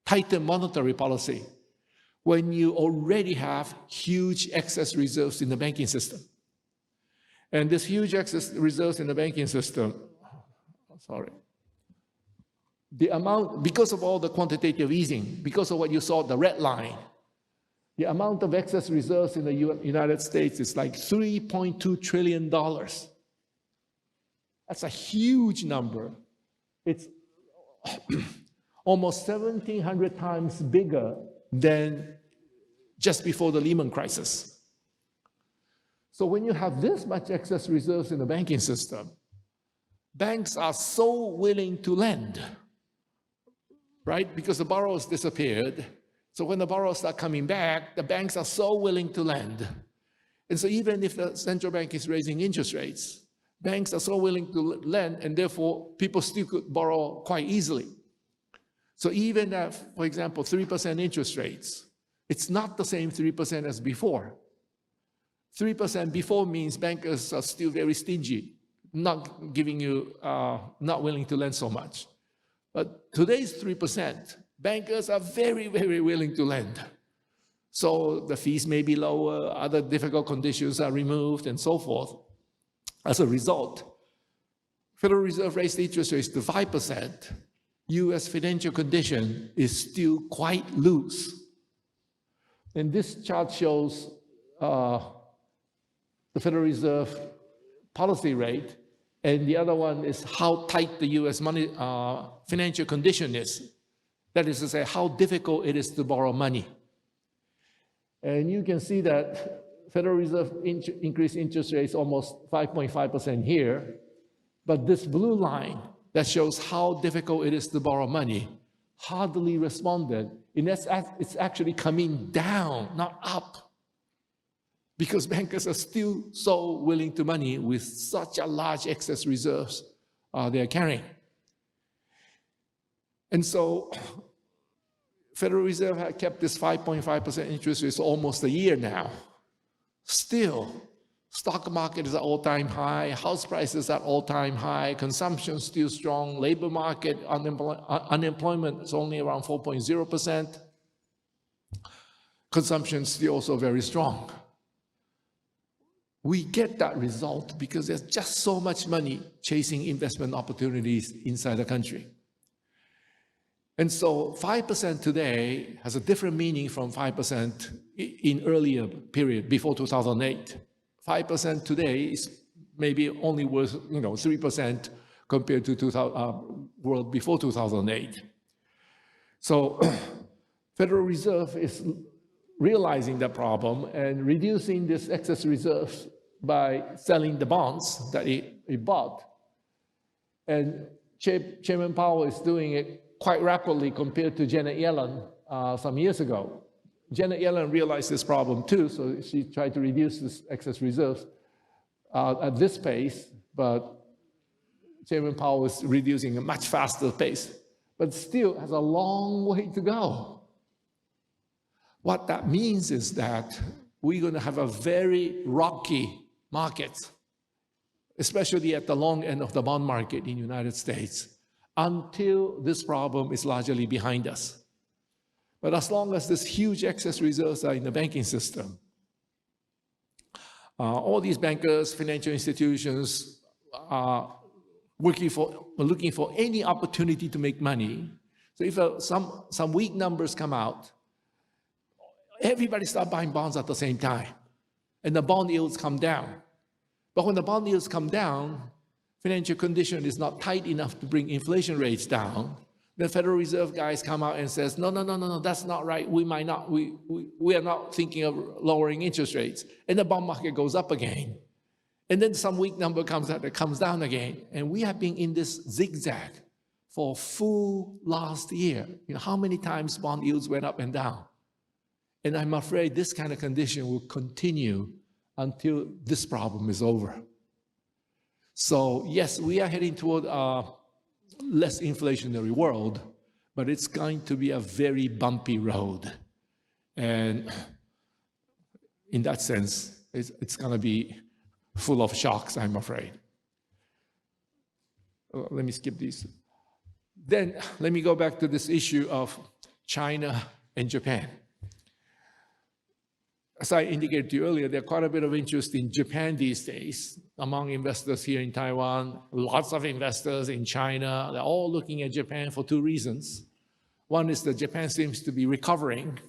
tighten monetary policy when you already have huge excess reserves in the banking system. And this huge excess reserves in the banking system, the amount, because of all the quantitative easing, because of what you saw, the red line, the amount of excess reserves in the United States is like $3.2 trillion. That's a huge number. It's almost 1,700 times bigger than just before the Lehman crisis. So when you have this much excess reserves in the banking system, banks are so willing to lend, right? Because the borrowers disappeared. So when the borrowers start coming back, the banks are so willing to lend. And so even if the central bank is raising interest rates, banks are so willing to lend, and therefore people still could borrow quite easily. So even at, for example, 3% interest rates, it's not the same 3% as before. 3% before means bankers are still very stingy, not giving you, not willing to lend so much. But today's 3%, bankers are very, very willing to lend. So the fees may be lower, other difficult conditions are removed, and so forth. As a result, Federal Reserve raised interest rates to 5%. US financial condition is still quite loose. And this chart shows the Federal Reserve policy rate, and the other one is how tight the US money financial condition is. That is to say, how difficult it is to borrow money. And you can see that Federal Reserve increased interest rates almost 5.5% here, but this blue line that shows how difficult it is to borrow money hardly responded. It's actually coming down, not up, because bankers are still so willing to money with such a large excess reserves they're carrying. And so Federal Reserve had kept this 5.5% interest rate for almost a year now. Still, stock market is at all-time high, house prices at all-time high, consumption still strong, labor market, unemployment is only around 4.0%. Consumption still also very strong. We get that result because there's just so much money chasing investment opportunities inside the country. And so 5% today has a different meaning from 5% in earlier period, before 2008. 5% today is maybe only worth 3% compared to world before 2008. So Federal Reserve is realizing the problem and reducing this excess reserves by selling the bonds that it bought. And Chairman Powell is doing it quite rapidly compared to Janet Yellen some years ago. Janet Yellen realized this problem too, so she tried to reduce this excess reserves at this pace, but Chairman Powell is reducing at a much faster pace, but still has a long way to go. What that means is that we're going to have a very rocky market, especially at the long end of the bond market in the United States, until this problem is largely behind us. But as long as this huge excess reserves are in the banking system, all these bankers, financial institutions are looking for any opportunity to make money. So if some weak numbers come out, everybody starts buying bonds at the same time, and the bond yields come down. But when the bond yields come down, financial condition is not tight enough to bring inflation rates down. The Federal Reserve guys come out and says, no, that's not right. We are not thinking of lowering interest rates. And the bond market goes up again. And then some weak number comes out that comes down again. And we have been in this zigzag for full last year. How many times bond yields went up and down? And I'm afraid this kind of condition will continue until this problem is over. So yes, we are heading toward a less inflationary world, but it's going to be a very bumpy road. And in that sense, it's going to be full of shocks, I'm afraid. Let me skip these. Then let me go back to this issue of China and Japan. As I indicated to you earlier, there's quite a bit of interest in Japan these days among investors here in Taiwan, lots of investors in China. They're all looking at Japan for two reasons. One is that Japan seems to be recovering,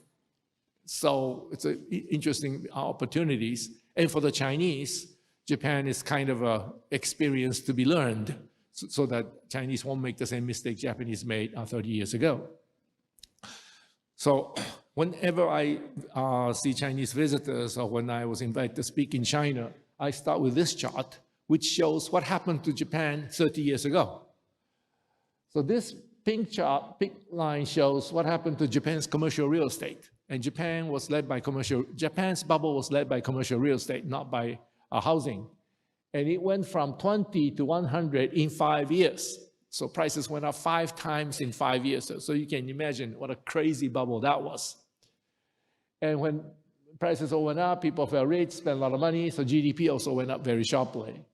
so it's interesting opportunities. And for the Chinese, Japan is kind of an experience to be learned so that Chinese won't make the same mistake Japanese made 30 years ago. So whenever I see Chinese visitors or when I was invited to speak in China, I start with this chart, which shows what happened to Japan 30 years ago. So this pink chart, pink line shows what happened to Japan's commercial real estate. And Japan's bubble was led by commercial real estate, not by housing. And it went from 20 to 100 in 5 years. So prices went up 5 times in 5 years. So you can imagine what a crazy bubble that was. And when prices all went up, people felt rich, spent a lot of money, so GDP also went up very sharply.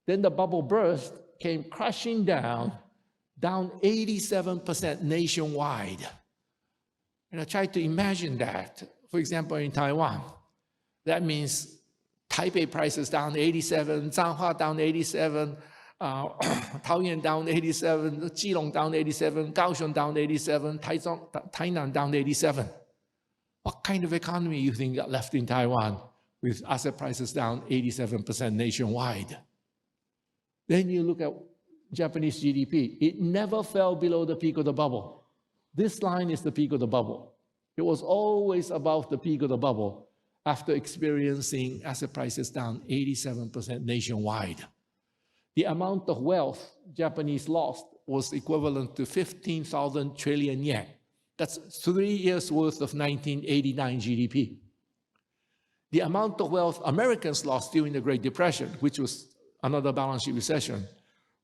Then the bubble burst, came crashing down 87% nationwide. And I tried to imagine that. For example, in Taiwan, that means Taipei prices down 87, Zhanghua down 87, Taoyuan down 87, Keelung down 87, Kaohsiung down 87, Tainan down 87. What kind of economy you think got left in Taiwan with asset prices down 87% nationwide? Then you look at Japanese GDP. It never fell below the peak of the bubble. This line is the peak of the bubble. It was always above the peak of the bubble after experiencing asset prices down 87% nationwide. The amount of wealth Japanese lost was equivalent to 15,000 trillion yen. That's 3 years' worth of 1989 GDP. The amount of wealth Americans lost during the Great Depression, which was another balance sheet recession,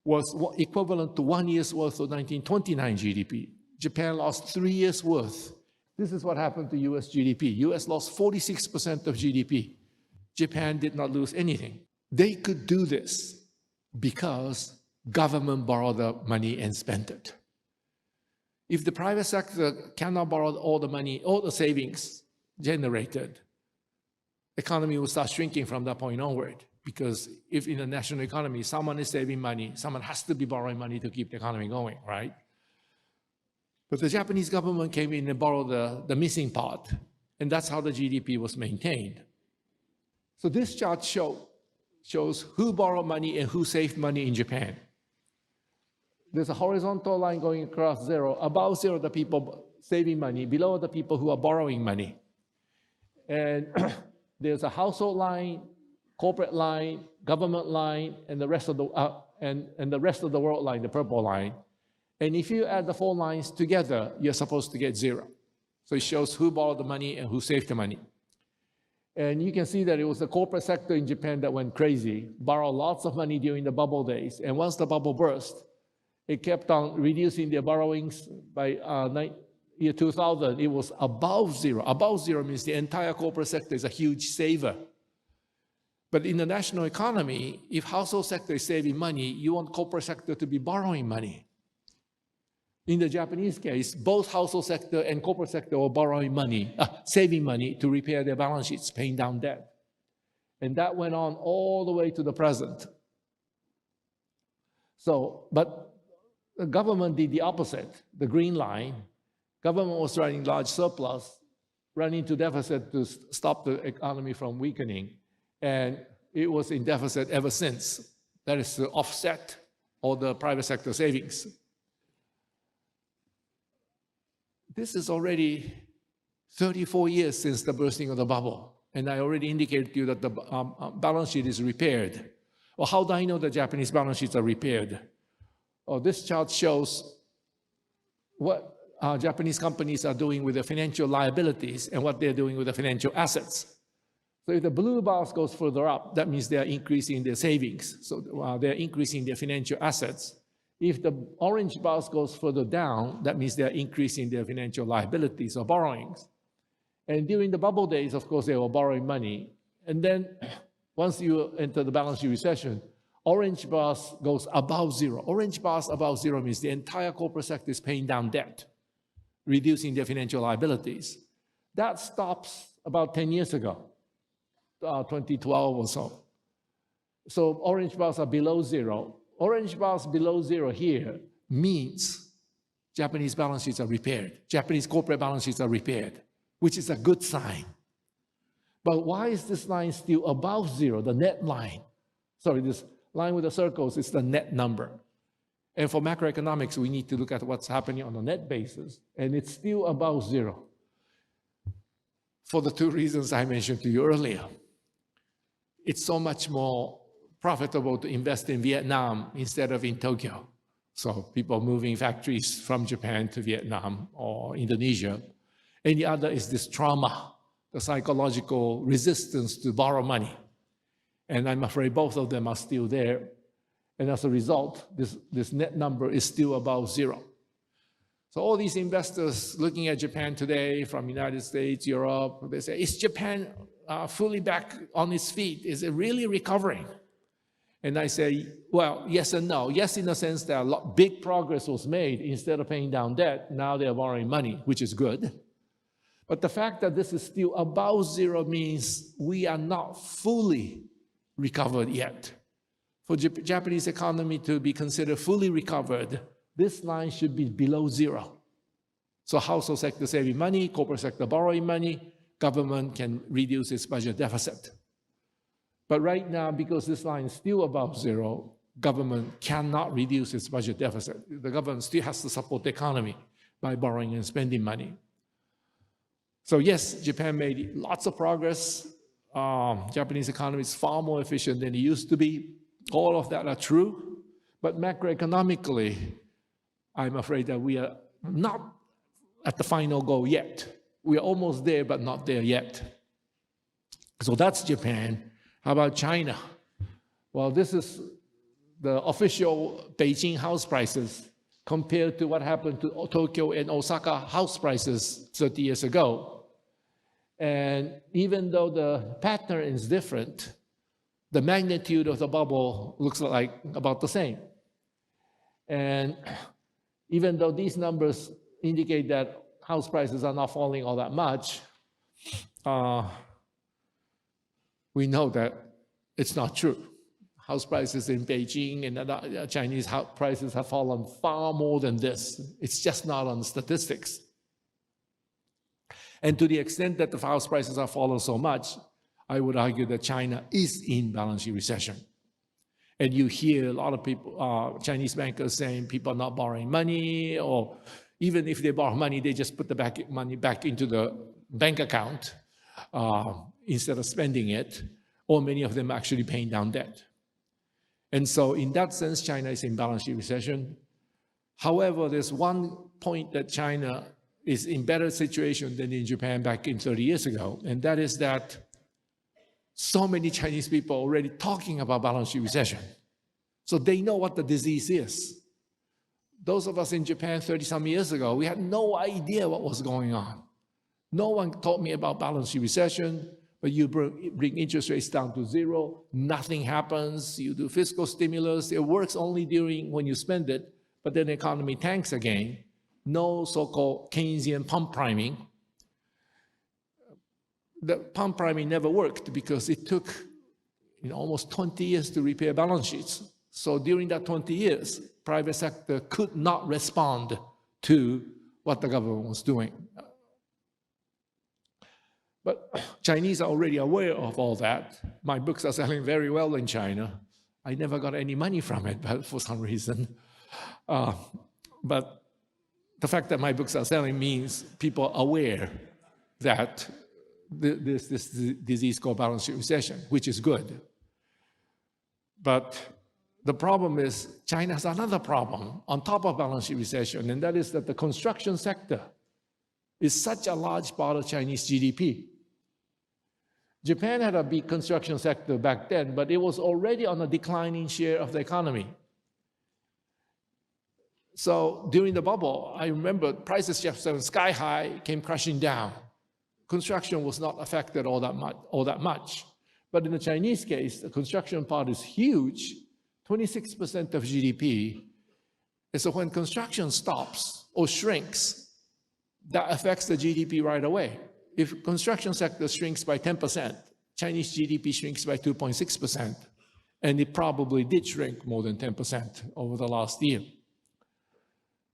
was equivalent to 1 year's worth of 1929 GDP. Japan lost 3 years' worth This is what happened to US GDP. US lost 46% of GDP. Japan did not lose anything. They could do this because government borrowed the money and spent it. If the private sector cannot borrow all the money, all the savings generated, economy will start shrinking from that point onward. Because if in the national economy, someone is saving money, someone has to be borrowing money to keep the economy going, right? But the Japanese government came in and borrowed the missing part, and that's how the GDP was maintained. So this chart shows who borrowed money and who saved money in Japan. There's a horizontal line going across zero. Above zero, the people saving money. Below, the people who are borrowing money. And there's a household line, corporate line, government line, and the rest of the and the rest of the world line, the purple line. And if you add the four lines together, you're supposed to get zero. So it shows who borrowed the money and who saved the money. And you can see that it was the corporate sector in Japan that went crazy, borrowed lots of money during the bubble days. And once the bubble burst, it kept on reducing their borrowings. By year 2000, it was above zero. Above zero means the entire corporate sector is a huge saver. But in the national economy, if household sector is saving money, you want corporate sector to be borrowing money. In the Japanese case, both household sector and corporate sector were borrowing money, saving money to repair their balance sheets, paying down debt. And that went on all the way to the present. So, but the government did the opposite, the green line. Government was running large surplus, running to deficit to stop the economy from weakening. And it was in deficit ever since. That is to offset all the private sector savings. This is already 34 years since the bursting of the bubble. And I already indicated to you that the balance sheet is repaired. Well, how do I know the Japanese balance sheets are repaired? Oh, this chart shows what Japanese companies are doing with their financial liabilities and what they're doing with the financial assets. So if the blue bars goes further up, that means they are increasing their savings. So they're increasing their financial assets. If the orange bars goes further down, that means they're increasing their financial liabilities or borrowings. And during the bubble days, of course, they were borrowing money. And then once you enter the balance sheet recession, orange bars goes above zero. Orange bars above zero means the entire corporate sector is paying down debt, reducing their financial liabilities. That stops about 10 years ago, 2012 or so. So orange bars are below zero. Orange bars below zero here means Japanese balance sheets are repaired. Japanese corporate balance sheets are repaired, which is a good sign. But why is this line still above zero, the net line? Sorry, this line with the circles is the net number. And for macroeconomics, we need to look at what's happening on a net basis, and it's still above zero. For the two reasons I mentioned to you earlier. It's so much more profitable to invest in Vietnam instead of in Tokyo. So people moving factories from Japan to Vietnam or Indonesia. And the other is this trauma, the psychological resistance to borrow money. And I'm afraid both of them are still there. And as a result, this net number is still above zero. So all these investors looking at Japan today from United States, Europe, they say, is Japan fully back on its feet? Is it really recovering? And I say, well, yes and no. Yes, in the sense that big progress was made. Instead of paying down debt, now they're borrowing money, which is good. But the fact that this is still above zero means we are not fully recovered yet. For the Japanese economy to be considered fully recovered, this line should be below zero. So household sector saving money, corporate sector borrowing money, government can reduce its budget deficit. But right now, because this line is still above zero, government cannot reduce its budget deficit. The government still has to support the economy by borrowing and spending money. So yes, Japan made lots of progress. Japanese economy is far more efficient than it used to be. All of that are true. But macroeconomically, I'm afraid that we are not at the final goal yet. We are almost there, but not there yet. So that's Japan. How about China? Well, this is the official Beijing house prices compared to what happened to Tokyo and Osaka house prices 30 years ago. And even though the pattern is different, the magnitude of the bubble looks like about the same. And even though these numbers indicate that house prices are not falling all that much, we know that it's not true. House prices in Beijing and Chinese house prices have fallen far more than this. It's just not on the statistics. And to the extent that the house prices have fallen so much, I would argue that China is in balance sheet recession. And you hear a lot of people, Chinese bankers saying people are not borrowing money, or even if they borrow money, they just put the money back into the bank account instead of spending it, or many of them are actually paying down debt. And so in that sense, China is in balance sheet recession. However, there's one point that China is in better situation than in Japan back in 30 years ago, and that is that so many Chinese people are already talking about balance sheet recession. So they know what the disease is. Those of us in Japan 30-some years ago, we had no idea what was going on. No one taught me about balance sheet recession, but you bring interest rates down to zero, nothing happens, you do fiscal stimulus, it works only when you spend it, but then the economy tanks again. No so-called Keynesian pump priming. The pump priming never worked because it took almost 20 years to repair balance sheets. So during that 20 years, private sector could not respond to what the government was doing. But Chinese are already aware of all that. My books are selling very well in China. I never got any money from it, but for some reason. But the fact that my books are selling means people are aware that this disease called balance sheet recession, which is good. But the problem is China has another problem on top of balance sheet recession, and that is that the construction sector is such a large part of Chinese GDP. Japan had a big construction sector back then, but it was already on a declining share of the economy. So during the bubble, I remember prices just went sky high, came crashing down. Construction was not affected all that much. But in the Chinese case, the construction part is huge, 26% of GDP. And so when construction stops or shrinks, that affects the GDP right away. If construction sector shrinks by 10%, Chinese GDP shrinks by 2.6%. And it probably did shrink more than 10% over the last year.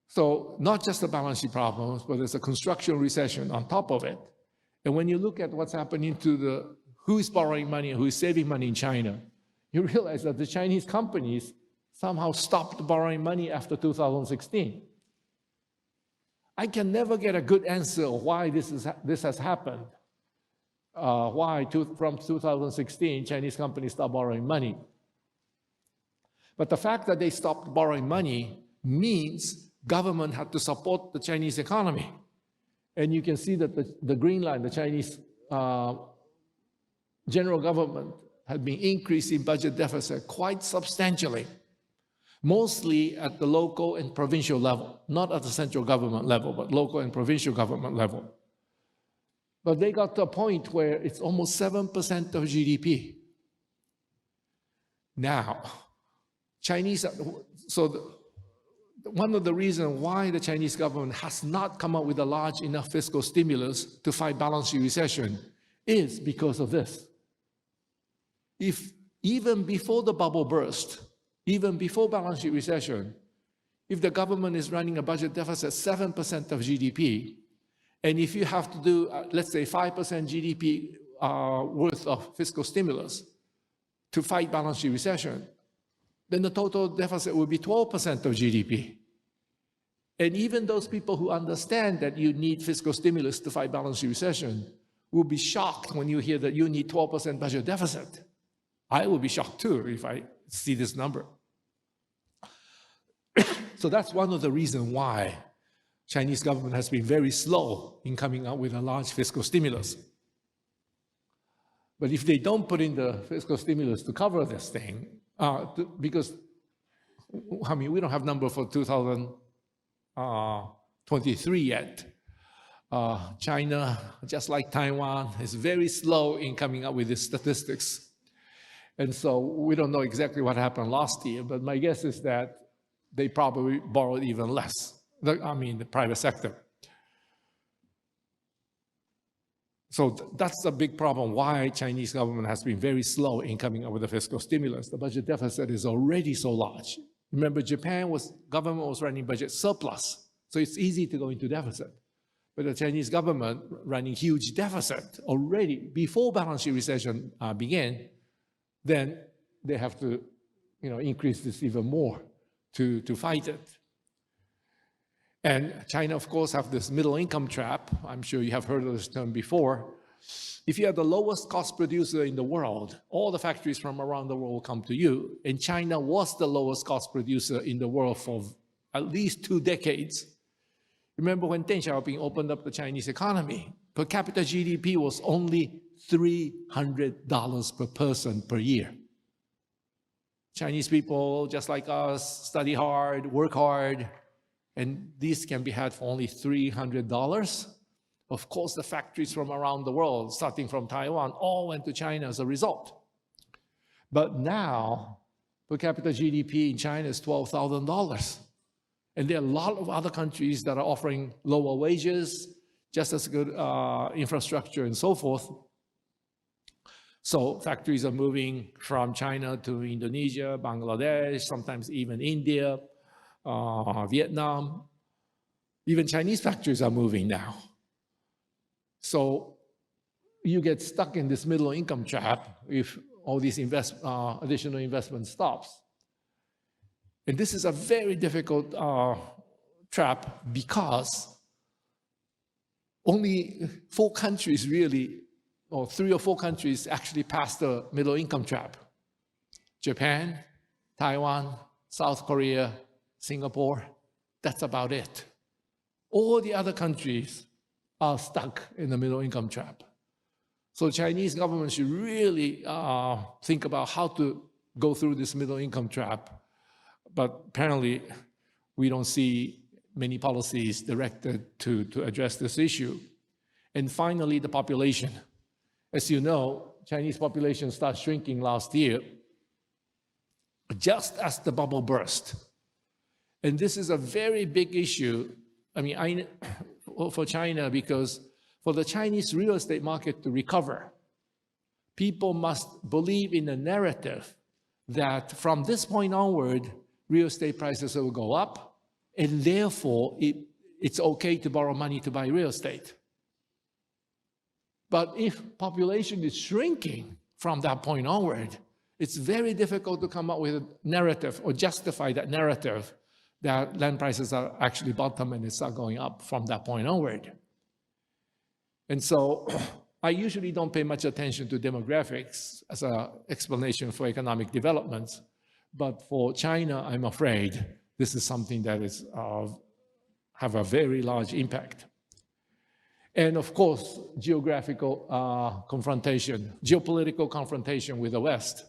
So not just the balance sheet problems, but there's a construction recession on top of it. And when you look at what's happening to who is borrowing money and who is saving money in China, you realize that the Chinese companies somehow stopped borrowing money after 2016. I can never get a good answer why this has happened. From 2016, Chinese companies stopped borrowing money. But the fact that they stopped borrowing money means government had to support the Chinese economy. And you can see that the green line, the Chinese general government, had been increasing budget deficit quite substantially, mostly at the local and provincial level, not at the central government level, but local and provincial government level. But they got to a point where it's almost 7% of GDP. Now, one of the reasons why the Chinese government has not come up with a large enough fiscal stimulus to fight balance sheet recession is because of this. If even before the bubble burst, even before balance sheet recession, if the government is running a budget deficit 7% of GDP, and if you have to do, let's say, 5% GDP worth of fiscal stimulus to fight balance sheet recession, then the total deficit will be 12% of GDP. And even those people who understand that you need fiscal stimulus to fight balance sheet recession will be shocked when you hear that you need 12% budget deficit. I will be shocked too if I see this number. So that's one of the reasons why Chinese government has been very slow in coming out with a large fiscal stimulus. But if they don't put in the fiscal stimulus to cover this thing, because, I mean, we don't have number for 23 yet. China, just like Taiwan, is very slow in coming up with the statistics. And so we don't know exactly what happened last year, but my guess is that they probably borrowed even less. The private sector. So that's a big problem why Chinese government has been very slow in coming up with a fiscal stimulus. The budget deficit is already so large. Remember, government was running budget surplus, so it's easy to go into deficit. But the Chinese government running huge deficit already before balance sheet recession began, then they have to increase this even more to fight it. And China, of course, have this middle income trap. I'm sure you have heard of this term before. If you are the lowest cost producer in the world, all the factories from around the world will come to you. And China was the lowest cost producer in the world for at least 2 decades. Remember when Deng Xiaoping opened up the Chinese economy, per capita GDP was only $300 per person per year. Chinese people, just like us, study hard, work hard, and these can be had for only $300. Of course, the factories from around the world, starting from Taiwan, all went to China as a result. But now, per capita GDP in China is $12,000. And there are a lot of other countries that are offering lower wages, just as good infrastructure and so forth. So factories are moving from China to Indonesia, Bangladesh, sometimes even India, Vietnam. Even Chinese factories are moving now. So you get stuck in this middle income trap if all these additional investment stops. And this is a very difficult trap because only 4 countries really, or 3 or 4 countries actually passed the middle income trap. Japan, Taiwan, South Korea, Singapore, that's about it. All the other countries are stuck in the middle income trap. So Chinese government should really think about how to go through this middle income trap. But apparently, we don't see many policies directed to address this issue. And finally, the population. As you know, Chinese population started shrinking last year, just as the bubble burst. And this is a very big issue, for China, because for the Chinese real estate market to recover, people must believe in the narrative that from this point onward, real estate prices will go up, and therefore it's okay to borrow money to buy real estate. But if population is shrinking from that point onward, it's very difficult to come up with a narrative or justify that narrative that land prices are actually bottom and it's not going up from that point onward. And so I usually don't pay much attention to demographics as an explanation for economic developments. But for China, I'm afraid this is something that is have a very large impact. And of course, geopolitical confrontation with the West.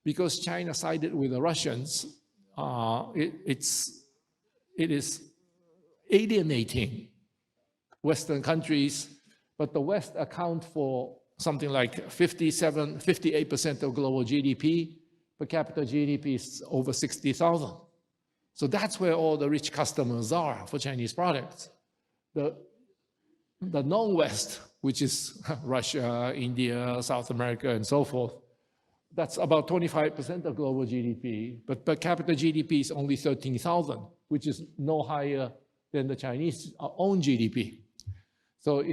Because China sided with the Russians, it is alienating Western countries, but the West account for something like 58% of global GDP. Per capita GDP is over 60,000. So that's where all the rich customers are for Chinese products. The non-West, which is Russia, India, South America, and so forth, that's about 25% of global GDP, but per capita GDP is only 13,000, which is no higher than the Chinese own GDP. So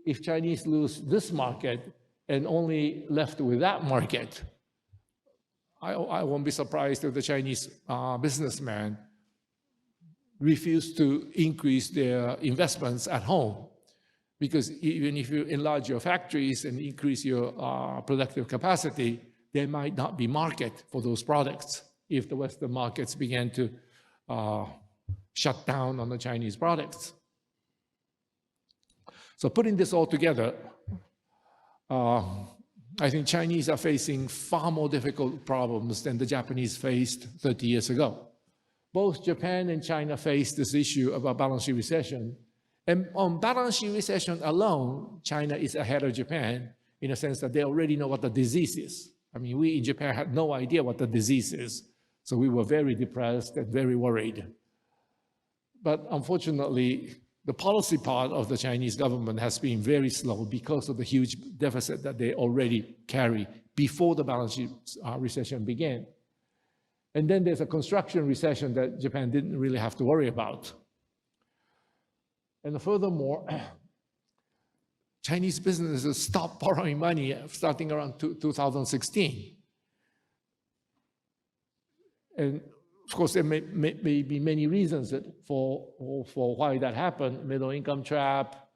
if Chinese lose this market and only left with that market, I won't be surprised if the Chinese businessmen refuse to increase their investments at home. Because even if you enlarge your factories and increase your productive capacity, there might not be market for those products if the Western markets begin to shut down on the Chinese products. So putting this all together, I think Chinese are facing far more difficult problems than the Japanese faced 30 years ago. both Japan and China face this issue of a balance sheet recession. And on balance sheet recession alone, China is ahead of Japan in a sense that they already know what the disease is. I mean, we in Japan had no idea what the disease is. So we were very depressed and very worried. But unfortunately, the policy part of the Chinese government has been very slow because of the huge deficit that they already carry before the balance sheet recession began. And then there's a construction recession that Japan didn't really have to worry about. And furthermore, Chinese businesses stopped borrowing money starting around 2016. And of course, there may be many reasons for why that happened. Middle income trap,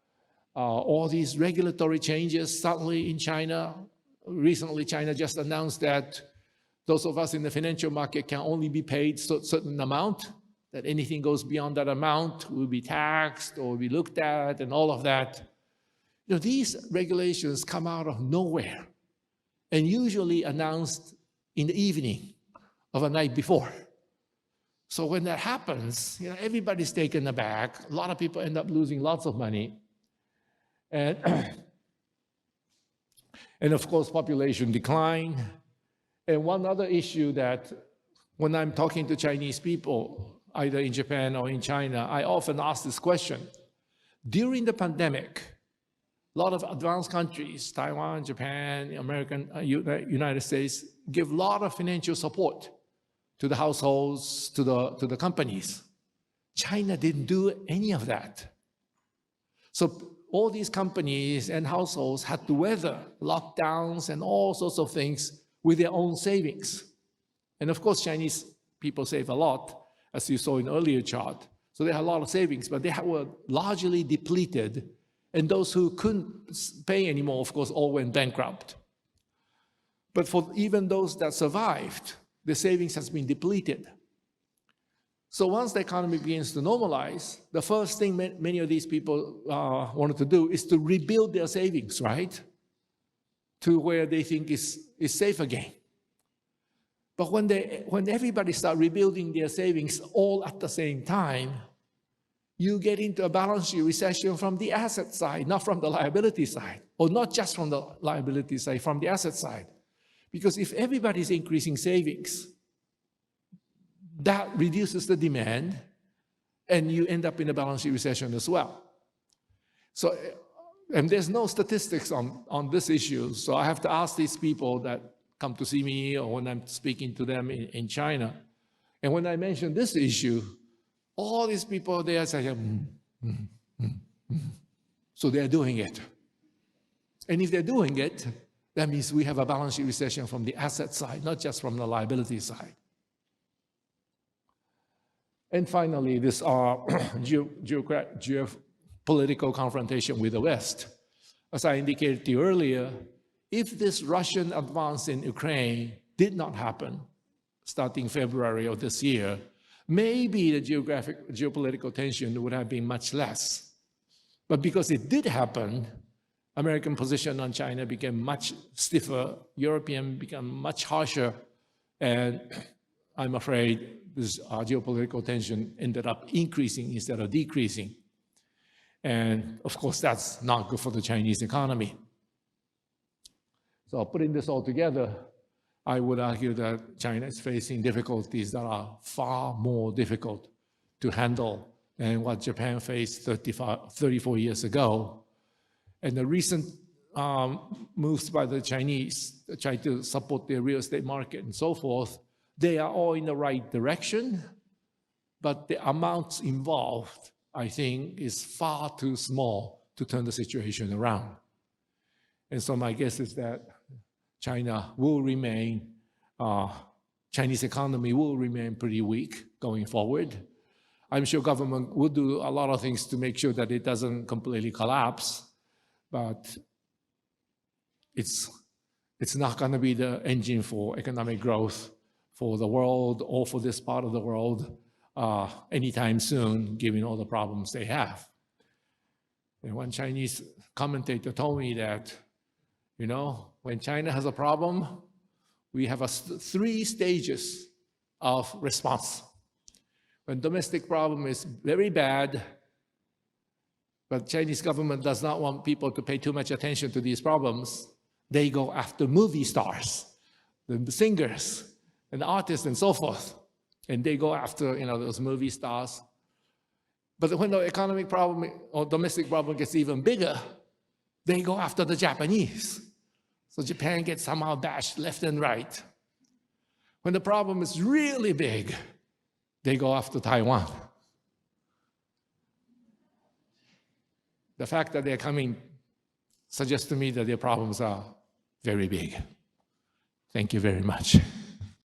all these regulatory changes suddenly in China. Recently, China just announced that those of us in the financial market can only be paid a certain amount, that anything goes beyond that amount will be taxed or be looked at and all of that. You know, these regulations come out of nowhere and usually announced in the evening of a night before. So when that happens, you know, everybody's taken aback. A lot of people end up losing lots of money. And, and of course, population decline. And one other issue that when I'm talking to Chinese people, either in Japan or in China, I often ask this question. During the pandemic, a lot of advanced countries, Taiwan, Japan, United States, give a lot of financial support to the households, to the companies. China didn't do any of that. So all these companies and households had to weather lockdowns and all sorts of things with their own savings. And of course, Chinese people save a lot, as you saw in the earlier chart. So they had a lot of savings, but they were largely depleted. And those who couldn't pay anymore, of course, all went bankrupt. But for even those that survived, the savings has been depleted. So once the economy begins to normalize, the first thing many of these people wanted to do is to rebuild their savings, right? To where they think is safe again. But when everybody starts rebuilding their savings all at the same time, you get into a balance sheet recession from the asset side, not from the liability side, or not just from the liability side, from the asset side. Because if everybody's increasing savings, that reduces the demand, and you end up in a balance sheet recession as well. So, and there's no statistics on this issue, so I have to ask these people that come to see me or when I'm speaking to them in China. And when I mention this issue, all these people there say, So they're doing it. And if they're doing it, that means we have a balance sheet recession from the asset side, not just from the liability side. And finally, this geopolitical confrontation with the West. As I indicated to you earlier, if this Russian advance in Ukraine did not happen, starting February of this year, maybe the geopolitical tension would have been much less. But because it did happen, American position on China became much stiffer, European became much harsher, and I'm afraid this geopolitical tension ended up increasing instead of decreasing. And of course, that's not good for the Chinese economy. So putting this all together, I would argue that China is facing difficulties that are far more difficult to handle than what Japan faced 34 years ago. And the recent moves by the Chinese try to support their real estate market and so forth, they are all in the right direction, but the amounts involved, I think, is far too small to turn the situation around. And so my guess is that China will remain, Chinese economy will remain pretty weak going forward. I'm sure government will do a lot of things to make sure that it doesn't completely collapse, but it's not going to be the engine for economic growth for the world or for this part of the world anytime soon, given all the problems they have. And one Chinese commentator told me that, you know, when China has a problem, we have 3 stages of response. When domestic problem is very bad, but Chinese government does not want people to pay too much attention to these problems, they go after movie stars, the singers, and artists, and so forth. And they go after, those movie stars. But when the economic problem or domestic problem gets even bigger, they go after the Japanese. So Japan gets somehow bashed left and right. When the problem is really big, they go after Taiwan. The fact that they're coming suggests to me that their problems are very big. Thank you very much.